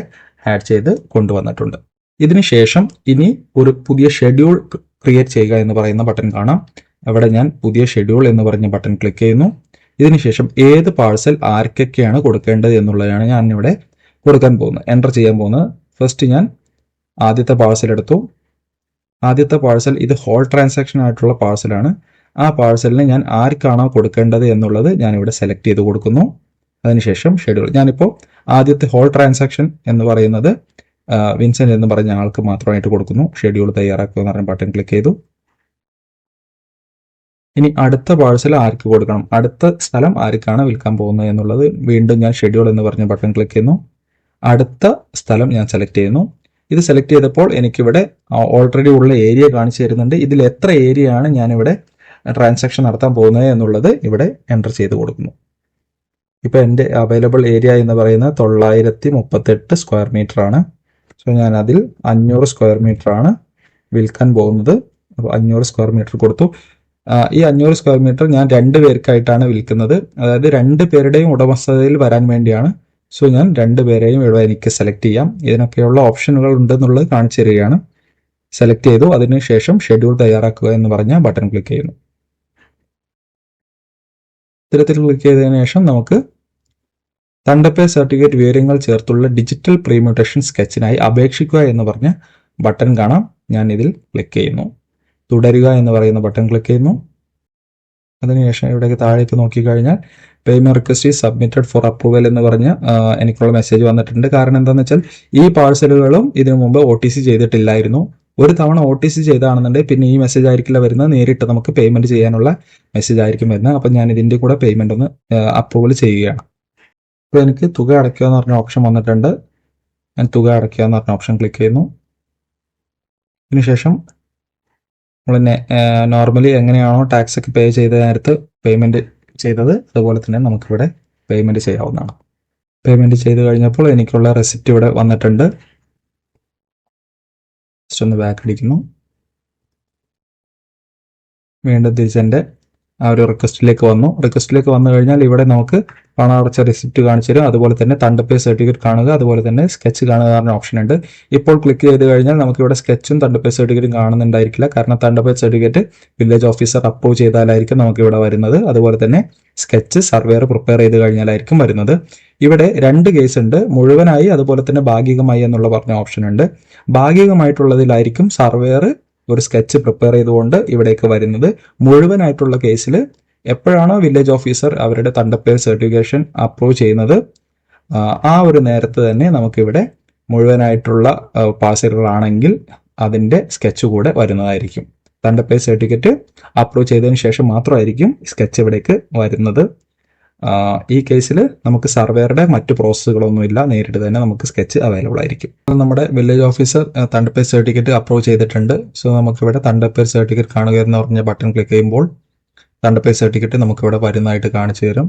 ആഡ് ചെയ്ത് കൊണ്ടുവന്നിട്ടുണ്ട്. ഇതിനുശേഷം ഇനി ഒരു പുതിയ ഷെഡ്യൂൾ ക്രിയേറ്റ് ചെയ്യുക എന്ന് പറയുന്ന ബട്ടൺ കാണാം. അവിടെ ഞാൻ പുതിയ ഷെഡ്യൂൾ എന്ന് പറഞ്ഞ ബട്ടൺ ക്ലിക്ക് ചെയ്യുന്നു. ഇതിനുശേഷം ഏത് പാഴ്സൽ ആർക്കൊക്കെയാണ് കൊടുക്കേണ്ടത് എന്നുള്ളതാണ് ഞാൻ ഇവിടെ കൊടുക്കാൻ പോകുന്നത്, എൻ്റർ ചെയ്യാൻ പോകുന്നത്. ഫസ്റ്റ് ഞാൻ ആദ്യത്തെ പാഴ്സൽ എടുത്തു. ആദ്യത്തെ പാഴ്സൽ ഇത് ഹോൾ ട്രാൻസാക്ഷൻ ആയിട്ടുള്ള പാഴ്സലാണ്. ആ പാഴ്സലിന് ഞാൻ ആർക്കാണോ കൊടുക്കേണ്ടത് എന്നുള്ളത് ഞാനിവിടെ സെലക്ട് ചെയ്ത് കൊടുക്കുന്നു. അതിനുശേഷം ഷെഡ്യൂൾ ഞാനിപ്പോൾ ആദ്യത്തെ ഹോൾ ട്രാൻസാക്ഷൻ എന്ന് പറയുന്നത് വിൻസെന്റ് എന്ന് പറഞ്ഞ ആൾക്ക് മാത്രമായിട്ട് കൊടുക്കുന്നു. ഷെഡ്യൂൾ തയ്യാറാക്കുക എന്ന് പറഞ്ഞ ബട്ടൺ ക്ലിക്ക് ചെയ്തു. ഇനി അടുത്ത പാഴ്സൽ ആർക്ക് കൊടുക്കണം, അടുത്ത സ്ഥലം ആർക്കാണ് വിൽക്കാൻ പോകുന്നത് എന്നുള്ളത് വീണ്ടും ഞാൻ ഷെഡ്യൂൾ എന്ന് പറഞ്ഞ ബട്ടൺ ക്ലിക്ക് ചെയ്യുന്നു. അടുത്ത സ്ഥലം ഞാൻ സെലക്ട് ചെയ്യുന്നു. ഇത് സെലക്ട് ചെയ്തപ്പോൾ എനിക്കിവിടെ ഓൾറെഡി ഉള്ള ഏരിയ കാണിച്ചു തരുന്നുണ്ട്. ഇതിൽ എത്ര ഏരിയ ആണ് ഞാനിവിടെ ട്രാൻസാക്ഷൻ നടത്താൻ പോകുന്നത് എന്നുള്ളത് ഇവിടെ എൻ്റർ ചെയ്ത് കൊടുക്കുന്നു. ഇപ്പോൾ എൻ്റെ അവൈലബിൾ ഏരിയ എന്ന് പറയുന്നത് 938 സ്ക്വയർ മീറ്റർ ആണ്. സോ ഞാൻ അതിൽ 500 സ്ക്വയർ മീറ്റർ ആണ് വിൽക്കാൻ പോകുന്നത്. അപ്പോൾ 500 സ്ക്വയർ മീറ്റർ കൊടുത്തു. ഈ 500 സ്ക്വയർ മീറ്റർ ഞാൻ 2 പേർക്കായിട്ടാണ് വിൽക്കുന്നത്. അതായത് 2 പേരുടെയും ഉടമസ്ഥതയിൽ വരാൻ വേണ്ടിയാണ്. സോ ഞാൻ 2 പേരെയും ഇവിടെ എനിക്ക് സെലക്ട് ചെയ്യാം. ഇതിനൊക്കെയുള്ള ഓപ്ഷനുകൾ ഉണ്ടെന്നുള്ളത് കാണിച്ചു തരികയാണ്. സെലക്ട് ചെയ്തു. അതിനുശേഷം ഷെഡ്യൂൾ തയ്യാറാക്കുക എന്ന് പറഞ്ഞ ബട്ടൺ ക്ലിക്ക് ചെയ്യുന്നു. ഇത്തരത്തിൽ ക്ലിക്ക് ചെയ്തതിനു ശേഷം നമുക്ക് തണ്ടപ്പേ സർട്ടിഫിക്കറ്റ് വിവരങ്ങൾ ചേർത്തുള്ള ഡിജിറ്റൽ പ്രീമ്യൂട്ടേഷൻ സ്കെച്ചിനായി അപേക്ഷിക്കുക എന്ന് പറഞ്ഞ ബട്ടൺ കാണാം. ഞാൻ ഇതിൽ ക്ലിക്ക് ചെയ്യുന്നു. തുടരുക എന്ന് പറയുന്ന ബട്ടൺ ക്ലിക്ക് ചെയ്യുന്നു. അതിനുശേഷം ഇവിടേക്ക് താഴേക്ക് നോക്കിക്കഴിഞ്ഞാൽ payment request is submitted four approval എന്ന് പറഞ്ഞ് എനിക്കുള്ള മെസ്സേജ് വന്നിട്ടുണ്ട്. കാരണം എന്താണെന്ന് വെച്ചാൽ ഈ പാഴ്സലുകളും ഇതിനു മുമ്പ് OTC ചെയ്തിട്ടില്ലായിരുന്നു. ഒരു തവണ OTC ചെയ്താണെന്നുണ്ടെങ്കിൽ പിന്നെ ഈ മെസ്സേജ് ആയിരിക്കില്ല വരുന്നത്, നേരിട്ട് നമുക്ക് പേയ്മെന്റ് ചെയ്യാനുള്ള മെസ്സേജ് ആയിരിക്കും വരുന്നത്. അപ്പം ഞാൻ ഇതിന്റെ കൂടെ പേയ്മെന്റ് ഒന്ന് അപ്രൂവൽ ചെയ്യുകയാണ്. അപ്പോൾ എനിക്ക് തുക അടയ്ക്കുക എന്ന് പറഞ്ഞ ഓപ്ഷൻ വന്നിട്ടുണ്ട്. ഞാൻ തുക അടയ്ക്കുക എന്ന് പറഞ്ഞ ഓപ്ഷൻ ക്ലിക്ക് ചെയ്യുന്നു. അതിനുശേഷം നമ്മൾ നോർമലി എങ്ങനെയാണോ ടാക്സ് ഒക്കെ പേ ചെയ്ത നേരത്ത് പേയ്മെന്റ് ചെയ്തത് അതുപോലെ തന്നെ നമുക്കിവിടെ പേയ്മെന്റ് ചെയ്യാവുന്നതാണ്. പേയ്മെന്റ് ചെയ്ത് കഴിഞ്ഞപ്പോൾ എനിക്കുള്ള റെസിപ്റ്റ് ഇവിടെ വന്നിട്ടുണ്ട്. ജസ്റ്റ് ഒന്ന് ബാക്ക് അടിക്കുന്നു. വീണ്ടും തിരിച്ചെൻ്റെ ആ ഒരു റിക്വസ്റ്റിലേക്ക് വന്നു. റിക്വസ്റ്റിലേക്ക് വന്നു കഴിഞ്ഞാൽ ഇവിടെ നമുക്ക് പണം അടച്ച റെസിപ്റ്റ് കാണിച്ചു തരും. അതുപോലെ തന്നെ തണ്ട് പേ സർട്ടിഫിക്കറ്റ് കാണുക, അതുപോലെ തന്നെ സ്കെച്ച് കാണുക പറഞ്ഞ ഓപ്ഷൻ ഉണ്ട്. ഇപ്പോൾ ക്ലിക്ക് ചെയ്ത് കഴിഞ്ഞാൽ നമുക്ക് ഇവിടെ സ്കെച്ചും തണ്ട് പേ സർട്ടിഫിക്കറ്റും കാണുന്നുണ്ടായിരിക്കില്ല. കാരണം തണ്ട് പേ സർട്ടിഫിക്കറ്റ് വില്ലേജ് ഓഫീസർ അപ്രൂവ് ചെയ്താലായിരിക്കും നമുക്ക് ഇവിടെ വരുന്നത്. അതുപോലെ തന്നെ സ്കെച്ച് സർവേയർ പ്രിപ്പയർ ചെയ്ത് കഴിഞ്ഞാലായിരിക്കും വരുന്നത്. ഇവിടെ 2 കേസ് ഉണ്ട്, മുഴുവനായി അതുപോലെ തന്നെ ഭാഗികമായി എന്നുള്ള പറഞ്ഞ ഓപ്ഷൻ ഉണ്ട്. ഭാഗികമായിട്ടുള്ളതിലായിരിക്കും സർവേയർ ഒരു സ്കെച്ച് പ്രിപ്പയർ ചെയ്തുകൊണ്ട് ഇവിടേക്ക് വരുന്നത്. മുഴുവനായിട്ടുള്ള കേസിൽ എപ്പോഴാണോ വില്ലേജ് ഓഫീസർ അവരുടെ തണ്ടപ്പേർ സർട്ടിഫിക്കേഷൻ അപ്രൂവ് ചെയ്യുന്നത് ആ ഒരു നേരത്ത് തന്നെ നമുക്കിവിടെ മുഴുവനായിട്ടുള്ള പാഴ്സലുകളാണെങ്കിൽ അതിൻ്റെ സ്കെച്ച് കൂടെ വരുന്നതായിരിക്കും. തണ്ടപ്പേർ സർട്ടിഫിക്കറ്റ് അപ്രൂവ് ചെയ്തതിന് ശേഷം മാത്രമായിരിക്കും സ്കെച്ച് ഇവിടേക്ക് വരുന്നത്. ഈ കേസിൽ നമുക്ക് സർവേയുടെ മറ്റു പ്രോസസ്സുകളൊന്നുമില്ല, നേരിട്ട് തന്നെ നമുക്ക് സ്കെച്ച് അവൈലബിൾ ആയിരിക്കും. നമ്മുടെ വില്ലേജ് ഓഫീസർ തണ്ടപ്പേർ സർട്ടിഫിക്കറ്റ് അപ്രൂവ് ചെയ്തിട്ടുണ്ട്. സോ നമുക്കിവിടെ തണ്ടപ്പേർ സർട്ടിഫിക്കറ്റ് കാണുക എന്ന് പറഞ്ഞ ബട്ടൺ ക്ലിക്ക് ചെയ്യുമ്പോൾ തണ്ടപ്പേർ സർട്ടിഫിക്കറ്റ് നമുക്കിവിടെ വരുന്നതായിട്ട് കാണിച്ചു തരും.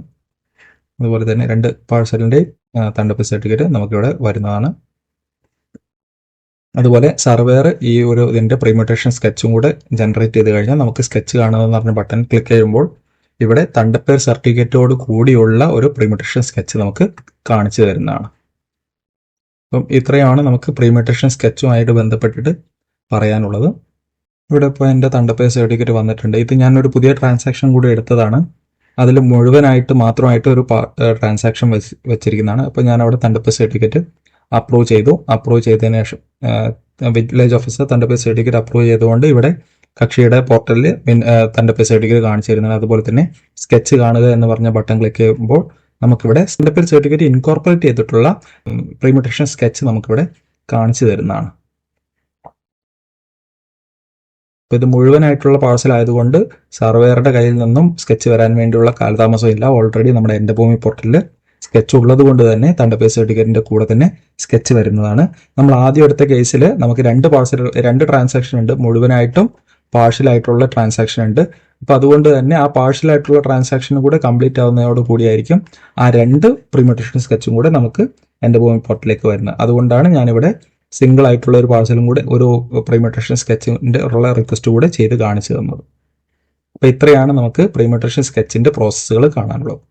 അതുപോലെ തന്നെ 2 പാഴ്സലിൻ്റെ തണ്ടപ്പേർ സർട്ടിഫിക്കറ്റ് നമുക്കിവിടെ വരുന്നതാണ്. അതുപോലെ സർവേയർ ഈ ഒരു ഇതിൻ്റെ പ്രീമ്യൂട്ടേഷൻ സ്കെച്ചും കൂടെ ജനറേറ്റ് ചെയ്ത് കഴിഞ്ഞാൽ നമുക്ക് സ്കെച്ച് കാണുക എന്ന് പറഞ്ഞ ബട്ടൺ ക്ലിക്ക് ചെയ്യുമ്പോൾ ഇവിടെ തണ്ടപ്പേർ സർട്ടിഫിക്കറ്റോട് കൂടിയുള്ള ഒരു പ്രീമ്യൂട്ടേഷൻ സ്കെച്ച് നമുക്ക് കാണിച്ചു തരുന്നതാണ്. അപ്പം ഇത്രയാണ് നമുക്ക് പ്രീമ്യൂട്ടേഷൻ സ്കെച്ചുമായിട്ട് ബന്ധപ്പെട്ടിട്ട് പറയാനുള്ളത്. ഇവിടെ ഇപ്പോൾ എൻ്റെ തണ്ടപ്പേർ സർട്ടിഫിക്കറ്റ് വന്നിട്ടുണ്ട്. ഇത് ഞാനൊരു പുതിയ ട്രാൻസാക്ഷൻ കൂടി എടുത്തതാണ്. അതിൽ മുഴുവനായിട്ട് മാത്രമായിട്ട് ഒരു ട്രാൻസാക്ഷൻ വെച്ചിരിക്കുന്നതാണ്. അപ്പോൾ ഞാൻ അവിടെ തണ്ടപ്പേർ സർട്ടിഫിക്കറ്റ് അപ്രൂവ് ചെയ്തു. അപ്രൂവ് ചെയ്തതിന് ശേഷം വില്ലേജ് ഓഫീസർ തണ്ടപ്പേർ സർട്ടിഫിക്കറ്റ് അപ്രൂവ് ചെയ്തുകൊണ്ട് ഇവിടെ കക്ഷിയുടെ പോർട്ടലിൽ തണ്ടപ്പേർ സർട്ടിഫിക്കറ്റ് കാണിച്ചു തരുന്നത്. അതുപോലെ തന്നെ സ്കെച്ച് കാണുക എന്ന് പറഞ്ഞ ബട്ടൺ ക്ലിക്ക് ചെയ്യുമ്പോൾ നമുക്കിവിടെ തണ്ടപ്പേർ സർട്ടിഫിക്കറ്റ് ഇൻകോർപ്പറേറ്റ് ചെയ്തിട്ടുള്ള പ്രീമ്യൂട്ടേഷൻ സ്കെച്ച് നമുക്കിവിടെ കാണിച്ചു തരുന്നതാണ്. അപ്പോൾ ഇത് മുഴുവനായിട്ടുള്ള പാഴ്സൽ ആയതുകൊണ്ട് സർവേയറുടെ കയ്യിൽ നിന്നും സ്കെച്ച് വരാൻ വേണ്ടിയുള്ള കാലതാമസം ഇല്ല. ഓൾറെഡി നമ്മുടെ എൻ്റെ ഭൂമി പോർട്ടലിൽ സ്കെച്ച് ഉള്ളത് കൊണ്ട് തന്നെ തണ്ടപ്പേർ സർട്ടിഫിക്കറ്റിന്റെ കൂടെ തന്നെ സ്കെച്ച് വരുന്നതാണ്. നമ്മൾ ആദ്യം എടുത്ത കേസിൽ നമുക്ക് 2 ട്രാൻസാക്ഷൻ ഉണ്ട്, മുഴുവനായിട്ടും പാർഷ്യലായിട്ടുള്ള ട്രാൻസാക്ഷൻ ഉണ്ട്. അപ്പോൾ അതുകൊണ്ട് തന്നെ ആ പാർഷ്യലായിട്ടുള്ള ട്രാൻസാക്ഷനും കൂടെ കംപ്ലീറ്റ് ആവുന്നതോട് കൂടിയായിരിക്കും ആ 2 പ്രീമ്യൂട്ടേഷൻ സ്കെച്ചും കൂടെ നമുക്ക് എൻ്റെ ഭൂമി പോർട്ടലിലേക്ക് വരുന്നത്. അതുകൊണ്ടാണ് ഞാനിവിടെ സിംഗിൾ ആയിട്ടുള്ള ഒരു പാർസലും കൂടെ ഒരു പ്രീമ്യൂട്ടേഷൻ സ്കെച്ചിൻ്റെ ഉള്ള റിക്വസ്റ്റ് കൂടെ ചെയ്ത് കാണിച്ചു തന്നത്. അപ്പോൾ ഇത്രയാണ് നമുക്ക് പ്രീമ്യൂട്ടേഷൻ സ്കെച്ചിൻ്റെ പ്രോസസ്സുകൾ കാണാനുള്ളത്.